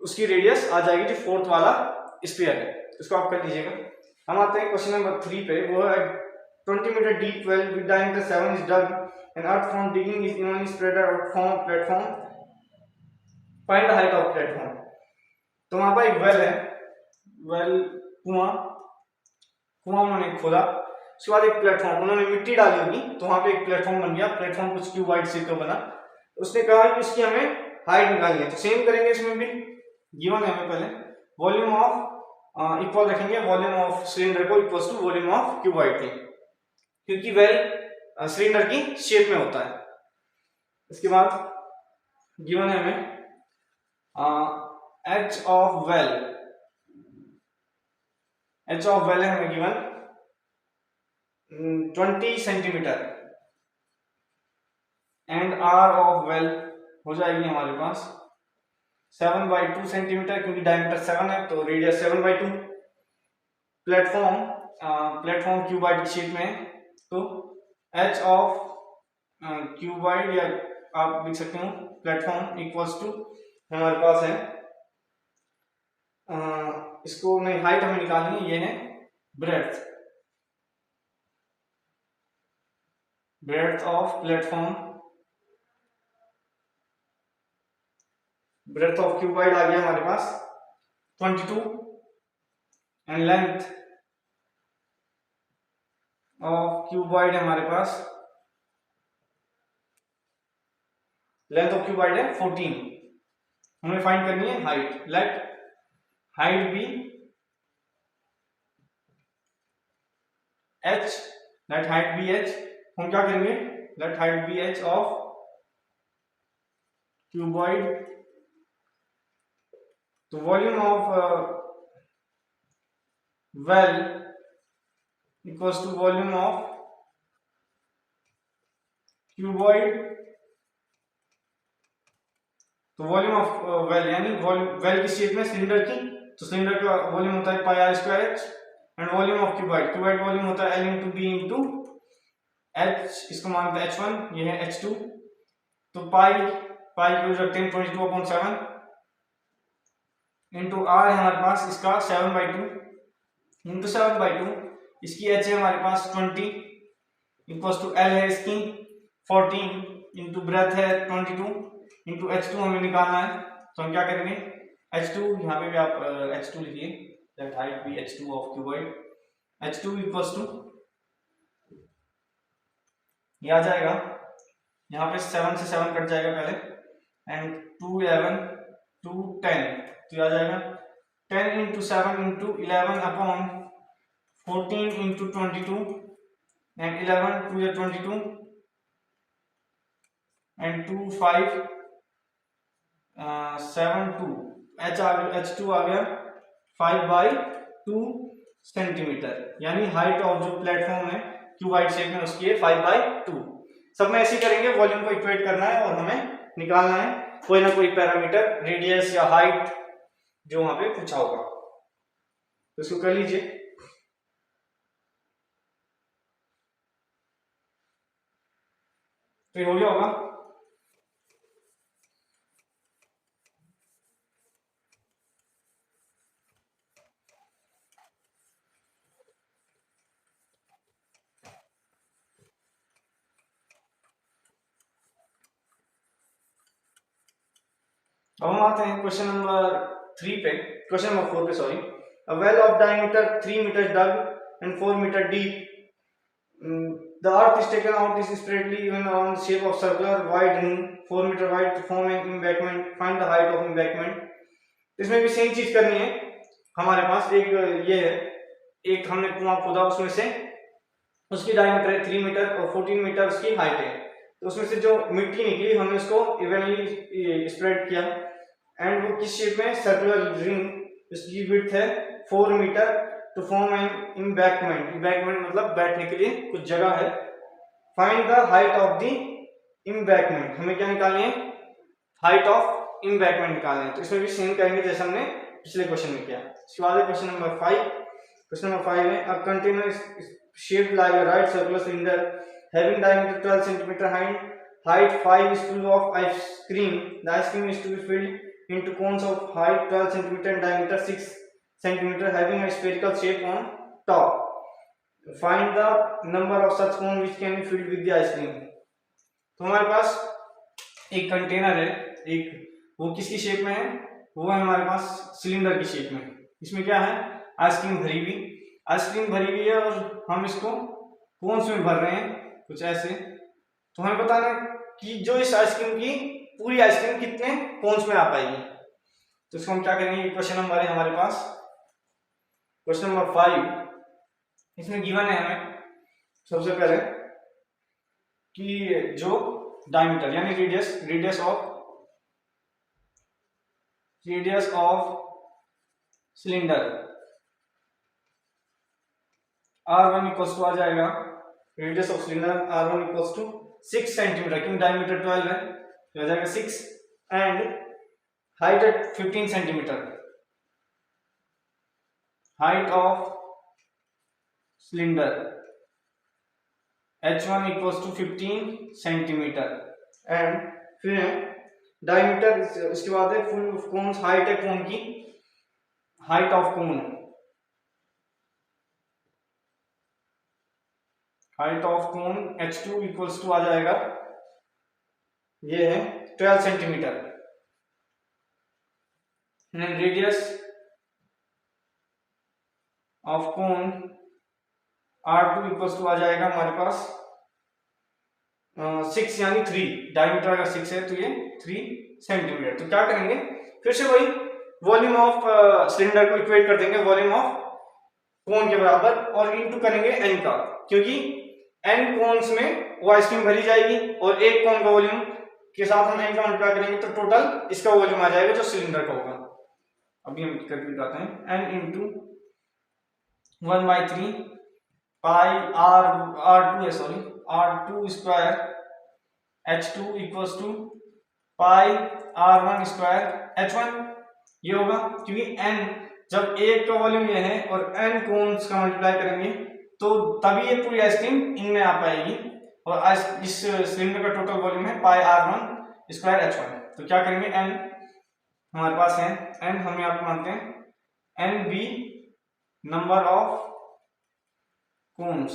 उसकी रेडियस आ जाएगी जो फोर्थ वाला स्फीयर है। इसको आप कर लीजिएगा। हम आते हैं क्वेश्चन नंबर 3 पे। वो है 20 meter deep well with diameter 7 is dug and earth from digging is evenly spread out from platform, find the height of platform। तो वहां पर एक वेल है, वेल कुआं उन्होंने खोदा, उसके बाद एक प्लेटफॉर्म उन्होंने मिट्टी डाली होगी तो वहां पे एक प्लेटफॉर्म बन गया, प्लेटफॉर्म कुछ क्यूबाइड शेप का बना। उसने कहा कि इसकी हमें हाइट निकालनी है, तो सेम करेंगे इसमें भी। गिवन है हमें पहले वॉल्यूम ऑफ इक्वल रखेंगे, वॉल्यूम ऑफ सिलेंडर को equal to volume of cuboid के, क्योंकि वेल सिलेंडर की शेप में होता है। इसके बाद गिवन है हमें एच ऑफ वेल है हमें given 20 centimetre and R of well हो जाएगी हमारे पास 7/2 सेंटीमीटर, क्योंकि डायमीटर 7 है तो रेडियस 7/2। प्लेटफॉर्म क्यूबाइड की शेप में है, तो एच ऑफ क्यूबाइड या आप लिख सकते हो प्लेटफॉर्म इक्वल्स टू हमारे पास है इसको नहीं, हाइट हमें निकालनी है, ये है breadth of platform, breadth of cuboid आ गया हमारे पास 22 एंड लेंथ ऑफ क्यूबाइड है हमारे पास, लेंथ ऑफ क्यूबाइड है 14। हमें फाइंड करनी है height. Let height be h, let height be h। हम क्या करेंगे, let height be h of cuboid, तो volume of well equals to volume of cuboid तो वॉल्यूम ऑफ वेल यानी वेल की शेप में सिलेंडर की, तो सिलेंडर का वॉल्यूम होता है pi R square H, and volume of cuboid, cuboid volume होता है L into B into H, इसको मानते हैं H1, ये है H2, तो पाई पाई की वजह 1022/7 इंटू आर है हमारे पास इसका 7/2 इंटू 7/2, इसकी एच है हमारे पास 20 इक्वल्स टू एल है इसकी 14 इंटू ब्रेथ है 22 इंटू H2 हमें निकालना है, तो हम क्या करेंगे H2 यहाँ पे भी आप H2 लिखिए, that height be H2 of cuboid, H2 equals to ये आ जाएगा यहाँ पे 7 से 7 कट जाएगा पहले, एंड 2 11 2 10, तो ये आ जाएगा 10 into 7 into 11 upon 14 into 22 and 11 2 या 22 एंड 2 5 7 2 H2 आ गया 5/2 सेंटीमीटर, यानी हाइट ऑफ जो प्लेटफॉर्म है क्यूबाइड शेप में उसकी है 5/2। सब में ऐसे करेंगे, वॉल्यूम को इक्वेट करना है और हमें निकालना है कोई ना कोई पैरामीटर, रेडियस या हाइट जो वहां पे पूछा होगा, तो इसको कर लीजिए। तो ये हो गया होगा। अब हम आते हैं क्वेश्चन नंबर 3 पे, क्वेश्चन नंबर 4 पे sorry. A well of diameter 3 meters dug and 4 meter deep. The earth is taken out is spreadly even around the shape of circular wide ring 4 meter wide to form an embankment. Find the height of embankment. इसमें भी सेम चीज करनी है। हमारे पास एक ये है, एक हमने कुआं खोदा, उसमें से उसकी डायमीटर है 3 मीटर और 14 मीटर उसकी हाइट है, तो उसमें से जो मिट्टी निकली हमने उसको इवनली स्प्रेड किया, एंड वो किस शेप में सर्कुलर रिंग, इसकी विड्थ है 4 metre to form an embankment, embankment मतलब बैठने के लिए कुछ जगह है। Find the height of the embankment, हमें क्या निकालनी है, हाइट ऑफ एम्बैंकमेंट निकालनी है। तो इसमें भी सेम करेंगे जैसे हमने पिछले क्वेश्चन में किया। इसके बाद क्वेश्चन नंबर 5, क्वेश्चन नंबर 5 में a container shaped like a right circular cylinder having diameter 12 centimeter height 5 is full of ice cream. The ice cream is to be filled into cones of height 12 centimeter and diameter 6 centimeter having a spherical shape on top. Find the number of such cones which can be filled with the ice cream. तो हमारे पास एक कंटेनर है, एक वो किसकी शेप में है, वो है हमारे पास सिलेंडर की शेप में। इसमें क्या है, आइसक्रीम भरी हुई, आइसक्रीम भरी हुई है और हम इसको कोन्स में भर रहे हैं कुछ ऐसे। तो हमें बताना है कि जो इस आइसक्रीम की पूरी आइसक्रीम कितने कोन्स में आ पाएगी। तो इसको हम क्या करेंगे, ये क्वेश्चन नंबर है हमारे पास, क्वेश्चन नंबर 5। इसमें गिवन है हमें सबसे पहले कि जो डायमीटर यानी radius of cylinder R1 equals to आ जाएगा, radius of cylinder R1 equals to 6 centimetre, क्योंकि डायमीटर 12 है तो आ जाएगा 6, and height at 15 centimetre, height of cylinder H1 equals to 15 centimetre, and फिर डायमीटर, इसके बाद है फुल कोन, हाइट है कोन की, height of cone, height of cone H2 equals to आ जाएगा, ये है 12 centimetre, radius of cone R2 equals to आ जाएगा हमारे पास 6 यानी 3, डायमीटर अगर 6 है तो ये 3 सेंटीमीटर। तो क्या करेंगे, फिर से वही वॉल्यूम ऑफ सिलेंडर को इक्वेट कर देंगे वॉल्यूम ऑफ कोन के बराबर और इनटू करेंगे n का, क्योंकि n कोन्स में वो आइसक्रीम भरी जाएगी और एक कोन का वॉल्यूम के साथ हम n का मल्टीप्लाई करेंगे तो टोटल इसका वॉल्यूम आ जाएगा जो सिलेंडर का होगा। अभी हम करके दिखाते हैं, n इंटू 1/3 पाई R2 है R2 square H2 equals to pi R1 square H1 ये होगा, क्योंकि n जब एक का वॉल्यूम ये है और n कोन्स का मल्टीप्लाई करेंगे तो तभी ये पूरी आइसक्रीम इनमें आ पाएगी, और इस सिलेंडर का टोटल वॉल्यूम है पाई R1 स्क्वायर H1। तो क्या करेंगे, n हमारे पास है, n हम यहाँ पे मानते हैं n be number of cones,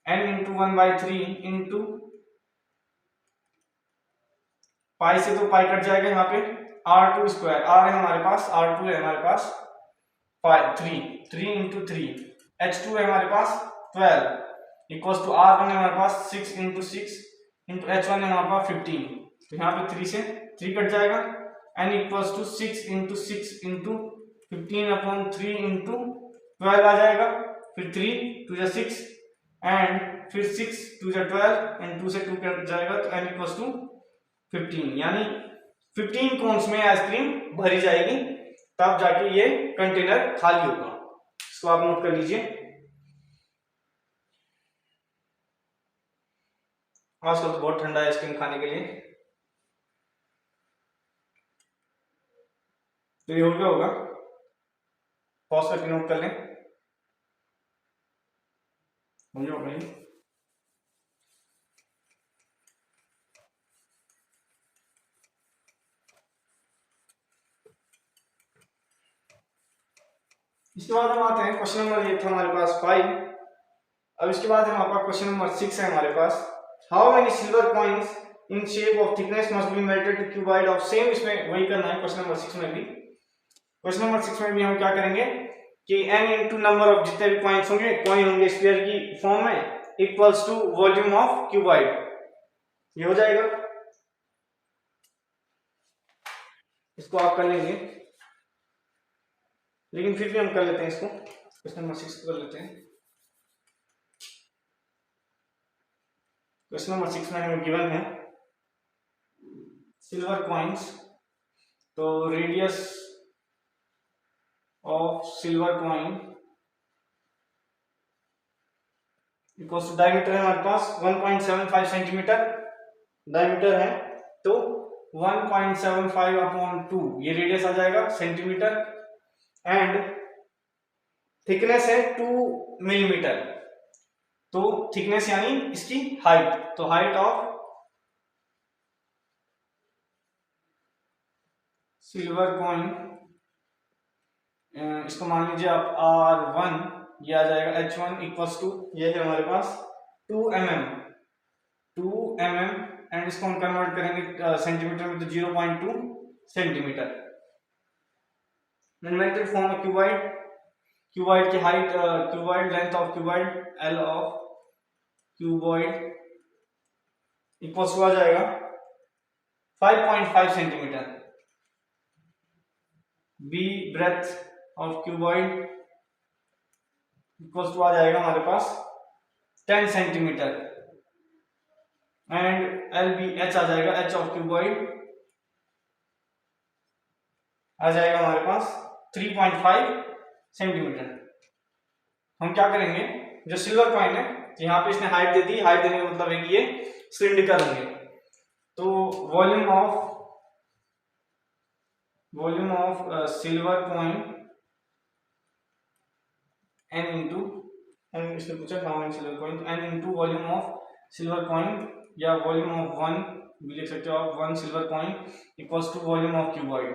n into 1/3 into pi से तो पाई कट जाएगा यहाँ पे, R2 स्क्वायर, R है हमारे पास, R2 है हमारे पास 3 इंटू 3, H2 है हमारे पास 12 इक्वल्स टू R1 है हमारे पास 6 इंटू 6 इंटू H1 है हमारे पास 15। तो यहाँ पे 3 से 3 कट जाएगा, n equals to 6 into 6 into 15/3 into 12 आ जाएगा, फिर 3 2 जा 6 एंड फिर 6 2 जा 12 एंड 2 से 2 कट जाएगा, तो n इक्वल्स टू 15, यानी 15 कोन्स में आइसक्रीम भरी जाएगी, तब जाके ये कंटेनर खाली होगा। इसको आप नोट कर लीजिए। आजकल तो बहुत ठंडा है आइसक्रीम खाने के लिए, तो ये हो गया होगा, पॉज करके नोट कर लें। इसके बाद हम आते हैं क्वेश्चन नंबर, ये था हमारे पास 5। अब इसके बाद हम आपका क्वेश्चन नंबर 6 है हमारे पास, how many silver coins in shape of thickness must be melted to cuboid of same, इसमें वही करना है क्वेश्चन नंबर 6 में भी। क्वेश्चन नंबर 6 में भी हम क्या करेंगे कि n इंटू नंबर ऑफ जितने भी कॉइंस होंगे, कॉइन होंगे स्फीयर की फॉर्म में, equals to volume of cuboid, ये हो जाएगा। इसको आप कर लेंगे, लेकिन फिर भी हम कर लेते हैं इसको, क्वेश्चन नंबर 6 को कर लेते हैं। क्वेश्चन नंबर 6 में हमें गिवन है सिल्वर कॉइंस, तो radius of silver coin equals to, diameter है हमारे पास 1.75 सेंटीमीटर डायमीटर है, तो 1.75/2 ये रेडियस आ जाएगा सेंटीमीटर, एंड थिकनेस है 2 मिलीमीटर, तो थिकनेस यानी इसकी हाइट, तो हाइट ऑफ सिल्वर कॉइन, इसको मान लीजिए आप R1, ये आ जाएगा H1 इक्वल्स टू, ये है हमारे पास 2 mm, एंड इसको हम कन्वर्ट करेंगे सेंटीमीटर में, तो 0.2 centimetre. Melted form of cuboid, cuboid की height, cuboid length of cuboid, L of cuboid equals to आ जाएगा 5.5 centimetre. B breadth of cuboid equals to आ जाएगा हमारे पास 10 सेंटीमीटर, एंड LBH आ जाएगा, H ऑफ क्यूबॉइड आ जाएगा हमारे पास 3.5 सेंटीमीटर। हम क्या करेंगे, जो सिल्वर कॉइन है यहाँ पे इसने हाइट दे दी, हाइट देने का मतलब है कि ये सिलिंड्रिकल होंगे, तो volume of silver coin n into, इसने पूछा how many silver coin, n into volume of silver coin, या वॉल्यूम ऑफ 1 भी लिख सकते हो आप, 1 silver coin equals to volume of cuboid,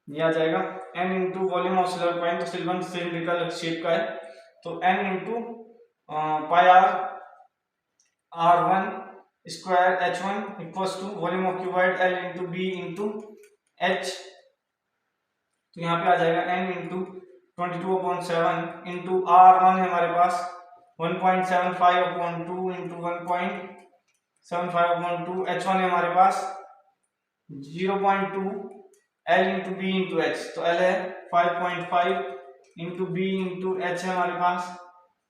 ये आ जाएगा n into volume of silver coin, तो सिल्वर सिलिंड्रिकल शेप का है, तो n into pi R1 square H1 equals to volume of cuboid L into B into H, तो यहाँ पे आ जाएगा n इंटू 22/7 इंटू R1 है हमारे पास 1.75/2 इंटू 1.75/2, H1 है हमारे पास 0.2, L into B into H, तो L है 5.5 इंटू B इंटू H है हमारे पास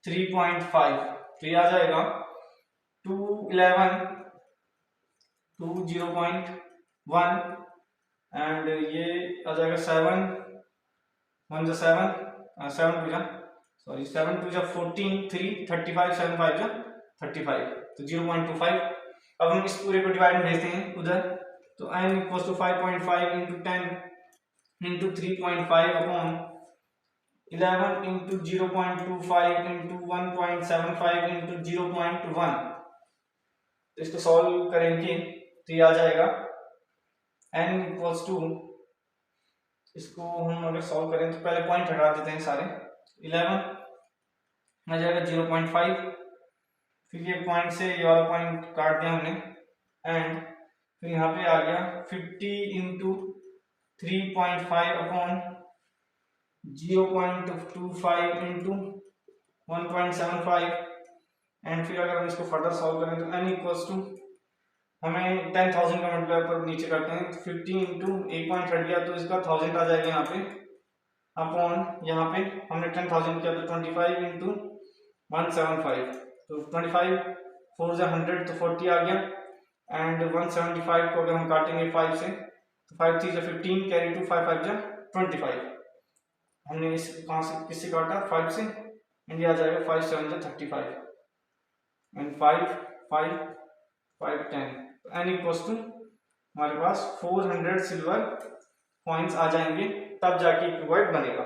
3.5, तो ये आ जाएगा 211 2 0.1, एंड ये आ जाएगा 7 1 जा 7 2 जा 14 3 35 7 5 जा 35, तो 0.25। अब हम इस पूरे को डिवाइड में भेजते हैं उधर, तो n equals to 5.5 into 10 into 3.5 upon 11 into 0.25 into 1.75 into 0.1। तो इसको सॉल्व करेंगे तो ये आ जाएगा n इक्वल्स टू, इसको हम अगर सॉल्व करें तो पहले पॉइंट हटा देते हैं सारे, 11 आ जाएगा 0.5, फिर ये पॉइंट से ये वाला पॉइंट काट दिया हमने, एंड फिर यहाँ पे आ गया 50 इंटू 3.5 अपॉन 0.25 इंटू 1.75। एंड फिर अगर हम इसको फर्दर सॉल्व करें तो n इक्वल्स टू, हमें 10,000 का मल्टीप्लाई पर नीचे करते हैं, 50 इंटू एक पॉइंट हट गया तो इसका 1000 आ जाएगा यहाँ पे, अपॉन यहाँ पे हमने 10,000 किया तो 25 इंटू 175, तो 25 4 से 100 तो 40 आ गया, एंड 175 को अगर हम काटेंगे 5 से तो 5 3 से 15 कैरी टू 5 5 जा 25। हमने इस कहाँ से किससे काटा 5 से, एंड ये आ जाएगा 5 7 जा 35 एंड 5 5 5 10। तो n इक्वल्स टू हमारे पास 400 सिल्वर कॉइन्स आ जाएंगे, तब जाके क्यूबॉइड बनेगा।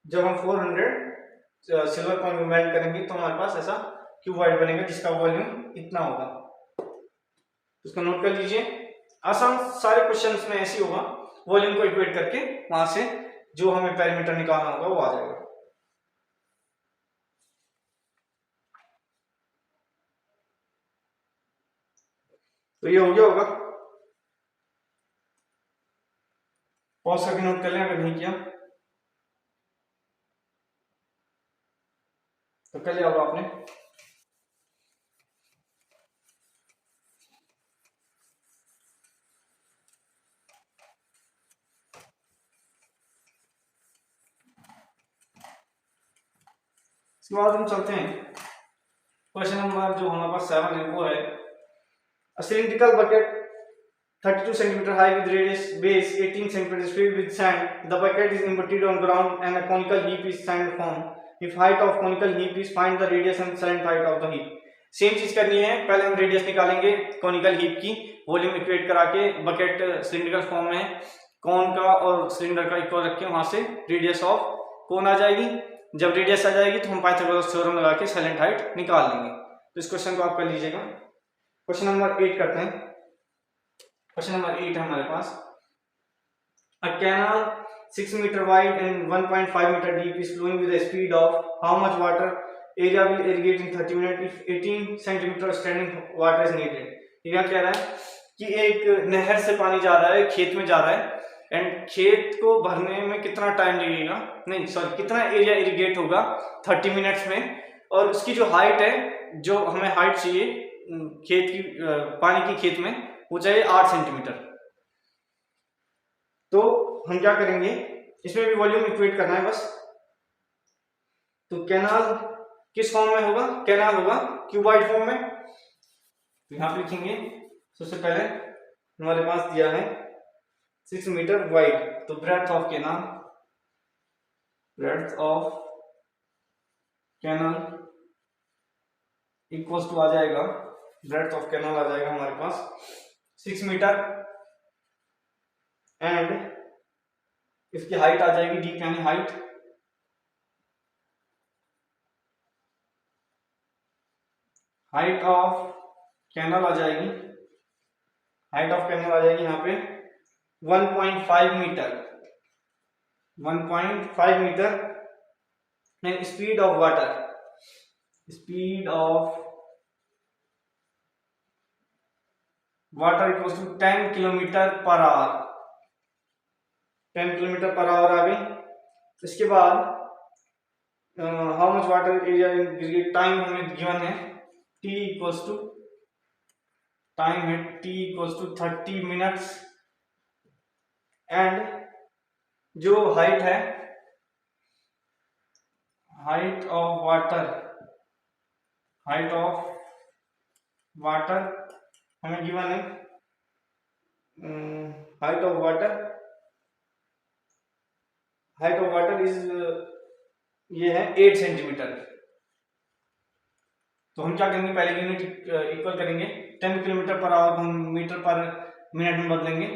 जब हम 400 सिल्वर कॉइन को मेल्ट करेंगे तो हमारे पास ऐसा क्यूबॉइड बनेगा जिसका वॉल्यूम इतना होगा। इसको नोट कर लीजिए, आसान सारे क्वेश्चंस में ऐसे होगा, वॉल्यूम को इक्वेट करके वहां से जो हमें पैरामीटर निकालना होगा वो आ जाएगा। तो ये हो गया होगा, पॉज करके नोट कर लें अगर नहीं किया तो कर लिया होगा आपने। इसके बाद हम चलते हैं क्वेश्चन नंबर जो हमारे पास 7 है, वो है a cylindrical bucket 32 centimeter high with radius base 18 centimeters filled with sand. The bucket is emptied on ground and a conical heap is sand formed. If height of conical heap is, find the radius and slant height of the heap. Same चीज करनी है, पहले हम रेडियस निकालेंगे कॉनिकल हीप की, वॉल्यूम इक्वेट करा के बकेट सिलिंड्रिकल फॉर्म में कॉन का और सिलेंडर का इक्वल रख के वहां से रेडियस ऑफ कॉन आ जाएगी। जब रेडियस आ जाएगी तो हम पाइथागोरस थ्योरम लगा के सैलेंट हाइट निकाल लेंगे। तो इस क्वेश्चन को आप कर लीजिएगा। क्वेश्चन नंबर 8 करते हैं। क्वेश्चन नंबर 8 है हमारे पास, a canal 6 meter wide and 1.5 meter deep is flowing with a speed of how much water area will irrigate in 30 minutes if 18 centimeter standing water is needed। ये क्या कह रहा है कि एक नहर से पानी जा रहा है, खेत में जा रहा है, एंड खेत को भरने में कितना टाइम लगेगा, नहीं सॉरी कितना एरिया इरिगेट होगा 30 मिनट्स में, और उसकी जो हाइट है, जो हमें हाइट चाहिए खेत की पानी की खेत में, वो चाहिए 8 सेंटीमीटर। तो हम क्या करेंगे, इसमें भी वॉल्यूम इक्वेट करना है बस। तो कैनाल किस फॉर्म में होगा, कैनाल होगा क्यूबॉइड फॉर्म में। तो यहां पे लिखेंगे, सबसे पहले हमारे पास दिया है 6 मीटर वाइड, तो breadth of canal, breadth of canal equals to आ जाएगा, ब्रेड्थ ऑफ कैनाल आ जाएगा हमारे पास 6 मीटर, एंड इसकी हाइट आ जाएगी डीप यानी हाइट, हाइट ऑफ कैनाल आ जाएगी, हाइट ऑफ कैनाल आ जाएगी यहाँ पे 1.5 metre, 1.5 metre, and speed of water, speed of water equals to 10 kilometre per hour, 10 kilometre per hour आ गई। इसके बाद how much water area, time हमें गिवन है t इक्वल्स टू, टाइम है t equals to 30 minutes, and जो हाइट है, height of water, height of water हमें गिवन है, height of water, height of water is ये है 8 सेंटीमीटर, तो हम क्या करेंगे, पहले यूनिट इक्वल करेंगे 10 किलोमीटर पर आवर, हम मीटर पर मिनट में बदलेंगे।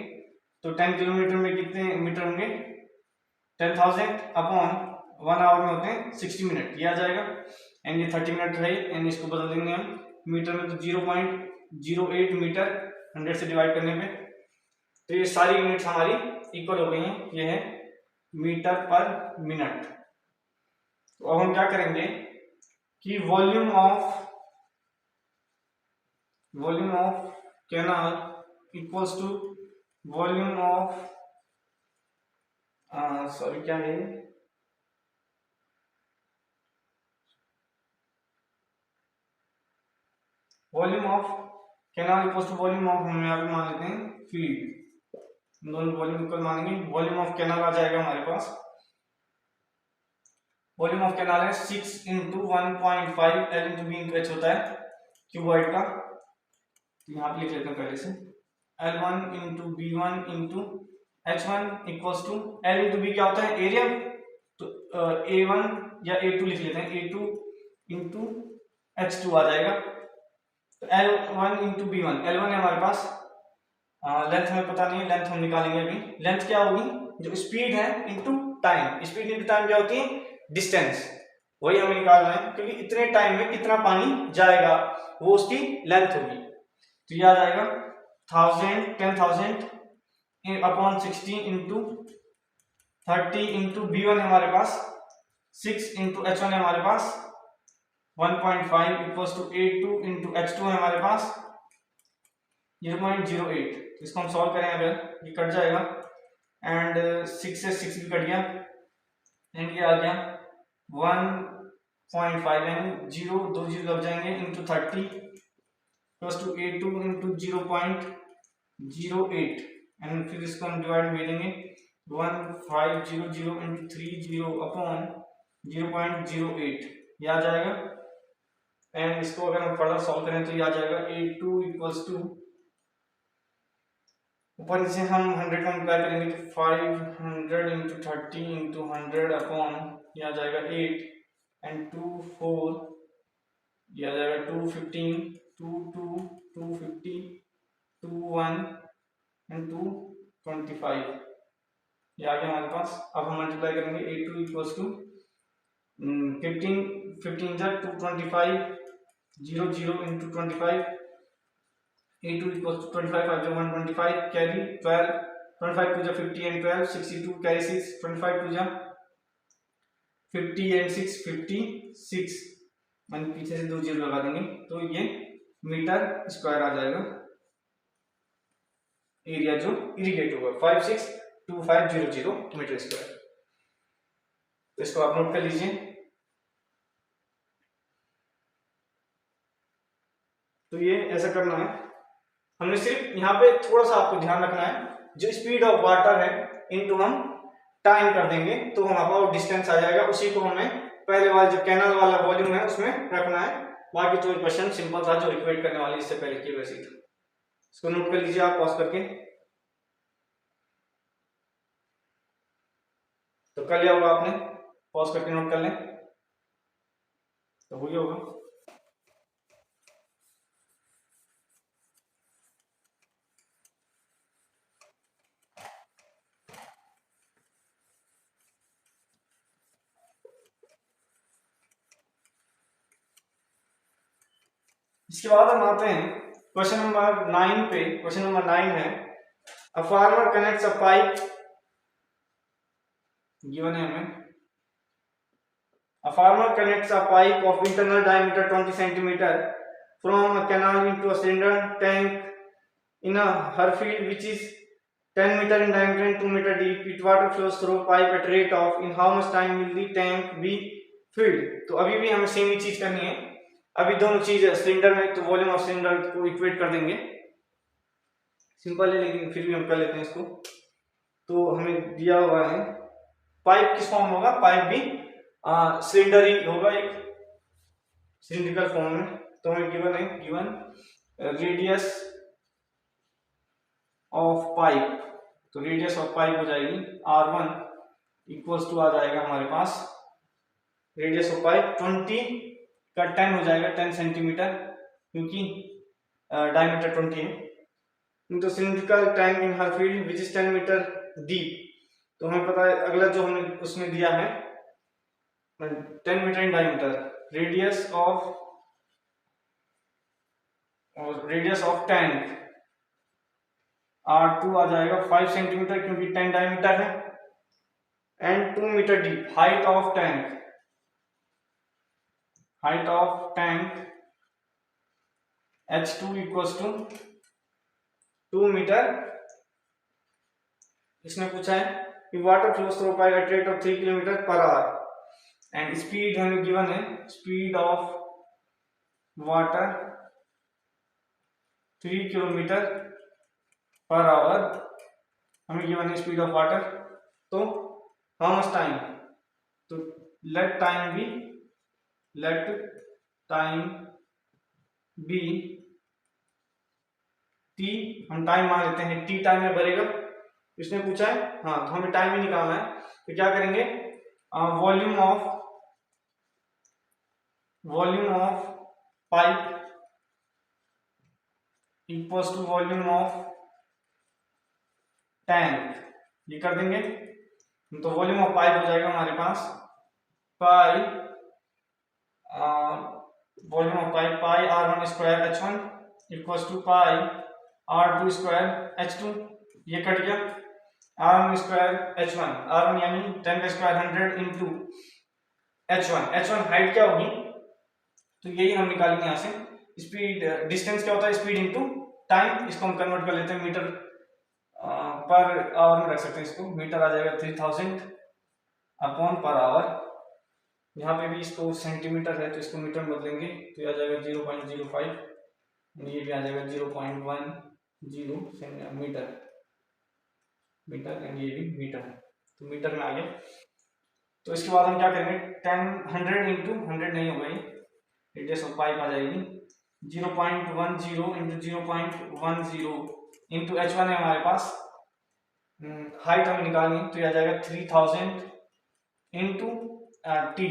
तो 10 किलोमीटर में कितने मीटर होंगे, 10,000 अपॉन 1 आवर में होते हैं 60 मिनट, ये आ जाएगा। एंड ये 30 मिनट है एंड इसको बदल देंगे हम मीटर में, तो 0.08 मीटर 100 से डिवाइड करने पे। तो ये सारी यूनिट्स हमारी इक्वल हो गई हैं, ये है मीटर पर मिनट। तो अब हम क्या करेंगे कि volume of canal equals to volume of sorry क्या है, volume of canal equals to volume of, हम यहाँ पे मान लेते हैं फील्ड, दोनों वॉल्यूम इक्वल मानेंगे। वॉल्यूम ऑफ कैनाल आ जाएगा हमारे पास, वॉल्यूम ऑफ कैनाल है 6 into 1.5 L into B into H होता है क्यूबॉइड का। यहाँ पे लिख लेते हैं पहले से, L1 into B1 into H1 equals to L into B क्या होता है, एरिया। तो A1 या A2 लिख लेते हैं, A2 इंटू H2 आ जाएगा। तो L1 इंटू B1, L1 है हमारे पास, लेंथ हमें पता नहीं है, लेंथ हम निकालेंगे अभी। लेंथ क्या होगी, जो स्पीड है into time, speed into time क्या होती है, डिस्टेंस, वही हमें निकालना है, क्योंकि इतने टाइम में कितना पानी जाएगा वो उसकी लेंथ होगी। तो ये आ जाएगा 10,000 अपॉन 60 इंटू 30 इंटू B1 है हमारे पास 6 इंटू H1 है हमारे पास 1.5 इक्वल्स टू 82 इंटू H2 है हमारे पास 0.08। इसको हम सॉल्व करें अगर, ये कट जाएगा एंड 6 से 6 भी कट गया एंड ये आ गया 1.5 यानी 0 2 0 लग जाएंगे into 30 plus two 82 into 0.08 and फिर इसको हम डिवाइड में देंगे 1500 इंटू 30 अपॉन 0.08, ये आ जाएगा। एंड इसको अगर हम फर्दर सॉल्व करें तो ये आ जाएगा 82 इक्वल्स टू, ऊपर से हम 100 का मल्टीप्लाई करेंगे तो 500 इंटू 30 इंटू 100 अपॉन ये आ जाएगा 8 एंड 2 4, ये आ जाएगा 215 2 2 250 2 1 एंड 2 25, ये आ गया हमारे पास। अब हम मल्टीप्लाई करेंगे 82 इक्वल्स टू 15 15 जा 225 0 0 into 25 82 equals to 25 5 125 carry 12 25 2 50 and 12 62 carry 6 25 2 50 and 6 56 मन पीछे से 2 जीरो लगा देंगे तो ये मीटर स्क्वायर आ जाएगा एरिया जो इरिगेट होगा 562500 मीटर स्क्वायर। तो इसको आप नोट कर लीजिए। तो ये ऐसा करना है, हमने सिर्फ यहाँ पे थोड़ा सा आपको ध्यान रखना है, जो स्पीड ऑफ वाटर है इनटू हम टाइम कर देंगे तो हमारे पास डिस्टेंस आ जाएगा, उसी को हमें पहले वाला जो कैनाल वाला वॉल्यूम है उसमें रखना है। बाकी तो क्वेश्चन सिंपल था जो इक्वेट करने वाले इससे पहले की वैसे था। इसको नोट कर लीजिए आप पॉज करके। तो कर लिया होगा आपने, पॉज करके नोट कर लें तो हो गया होगा। इसके बाद हम आते हैं क्वेश्चन नंबर 9 पे। क्वेश्चन नंबर 9 है a farmer connects a pipe, given है हमें, a farmer connects a pipe of internal diameter 20 centimetre from a canal into a cylinder tank in a her field which is 10 meter in diameter and 2 meter deep. It water flows through pipe at rate of in how much time will the tank be filled। तो अभी भी हमें सेम ही चीज करनी है, अभी दोनों चीज सिलेंडर में तो वॉल्यूम ऑफ सिलेंडर को इक्वेट कर देंगे, सिंपल है लेकिन फिर भी हम कर लेते हैं इसको। तो हमें दिया हुआ है पाइप किस फॉर्म होगा, पाइप भी सिलेंडर ही होगा एक सिलिंड्रिकल फॉर्म में। तो हमें गिवन है, गिवन रेडियस ऑफ पाइप, तो रेडियस ऑफ पाइप हो जाएगी R1 इक्वल्स टू आ जाएगा हमारे पास रेडियस ऑफ पाइप 20 का 10 हो जाएगा, 10 सेंटीमीटर, क्योंकि डायमीटर 20 है। तो cylindrical tank in her field which is 10 metre deep. तो हमें पता है अगला जो हमने उसमें दिया है 10 metre in diameter, radius of tank R2 आ जाएगा 5 सेंटीमीटर, क्योंकि 10 डायमीटर है, and 2 metre deep. Height of tank H2 equals to 2 metre. इसने पूछा है कि water flows through pipe at rate of 3 kilometre per hour and speed हमें गिवन है, speed of water 3 kilometre per hour हमें गिवन है, स्पीड ऑफ वाटर। तो हाउ मच टाइम, तो लेट टाइम बी टी, हम टाइम मान लेते हैं टी टाइम में भरेगा। इसने पूछा है, हाँ, तो हमें टाइम ही निकालना है, तो क्या करेंगे, volume of pipe equals to volume of tank, ये कर देंगे। तो वॉल्यूम ऑफ पाइप हो जाएगा हमारे पास pi volume of pipe pi R1 square H1 equals to pi R2 square H2, ये कट गया। R1 स्क्वायर H1, R1 यानी 10 का स्क्वायर 100 इंटू H1 हाइट क्या होगी, तो यही हम निकालेंगे यहाँ से। स्पीड, डिस्टेंस क्या होता है, स्पीड इंटू टाइम, इसको हम कन्वर्ट कर लेते हैं मीटर पर आवर में रख सकते हैं इसको। मीटर आ जाएगा 3000 अपॉन पर आवर। यहाँ पे भी इसको सेंटीमीटर है तो इसको मीटर में बदलेंगे, तो ये आ जाएगा 0.05, ये भी आ जाएगा 0.10 मीटर एंड ये भी मीटर है, तो मीटर में आ गया। तो इसके बाद हम क्या करेंगे, 100 इंटू 100 नहीं होगा, ये रेडियस ऑफ पाइप आ जाएगी 0.10 इंटू 0.10 इंटू H1 है हमारे पास, हाइट हमें निकालनी, तो यह आ जाएगा 3000 into T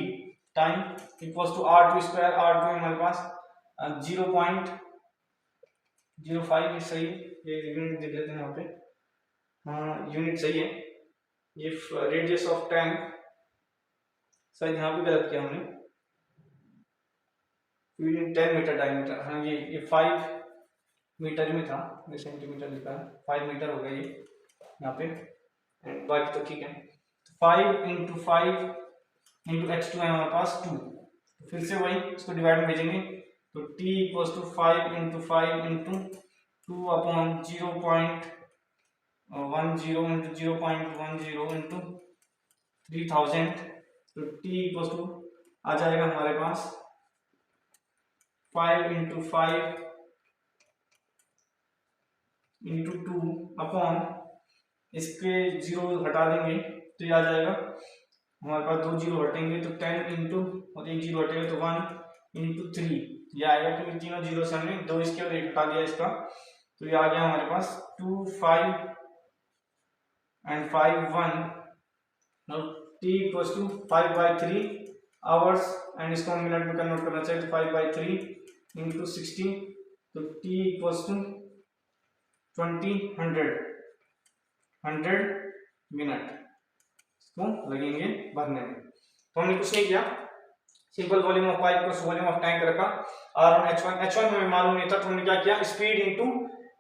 time equals to R2 square. R2 है हमारे पास 0.05, सही, ये यूनिट देख लेते हैं यहाँ पे, हाँ यूनिट सही है। ये रेडियस ऑफ टैंक, सही यहाँ भी गलत किया हमने, 10 मीटर डायमीटर, हाँ ये 5 मीटर में था, ये सेंटीमीटर लिखा है, 5 मीटर हो गया ये यहाँ पे, बाकी तो ठीक है। 5 इंटू H2 है हमारे पास 2, तो फिर से वही इसको डिवाइड में भेजेंगे, तो T equals to 5 into 2 upon 0.10 into 0.10 into 3000, तो T इक्वल्स टू आ जाएगा हमारे पास 5 इंटू 2 अपॉन, इसके 0 हटा देंगे तो ये आ जाएगा हमारे पास 2 0 हटेंगे तो 10 इंटू, और 1 0 हटेगा तो 1 इंटू 3, ये आएगा, क्योंकि तीनों 0 से हमने 2 इसके और 1 हटा दिया इसका, तो ये आ गया हमारे पास 2 5 and 5 1। Now T equals to 5/3 hours, and इसको हम मिनट में कन्वर्ट करना चाहिए, तो 5/3 इंटू 60, तो T इक्वल्स टू 100 मिनट इसको लगेंगे भरने में। तो हमने कुछ नहीं किया, सिंपल वॉल्यूम ऑफ पाइप को वॉल्यूम ऑफ टैंक रखा, R1 H1 में मालूम नहीं था, तो हमने क्या किया, स्पीड इंटू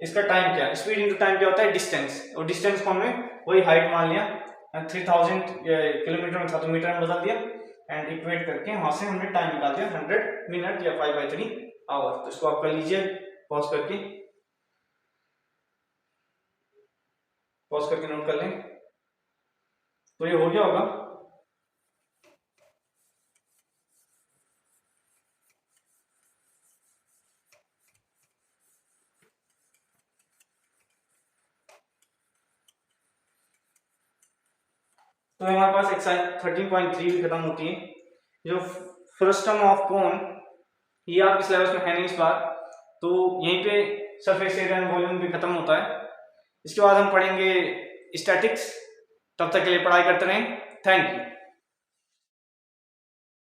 इसका टाइम क्या, स्पीड इंटू टाइम क्या होता है, डिस्टेंस, और डिस्टेंस को हमने वही हाइट मान लिया, 3000 किलोमीटर में था तो मीटर में बदल दिया, एंड इक्वेट करके वहां से हमने टाइम निकाल दिया 100 मिनट या 5/3 आवर। तो इसको आप कर लीजिए पॉज करके नोट कर लें, तो ये हो गया होगा। तो हमारे पास एक्सरसाइज 13.3 भी खत्म होती है। जो फ्रस्टम ऑफ कोन, ये आपके सिलेबस में है नहीं इस बार, तो यहीं पे सरफेस एरिया एंड वॉल्यूम भी खत्म होता है। इसके बाद हम पढ़ेंगे स्टैटिक्स, तब तक के लिए पढ़ाई करते रहें। Thank you.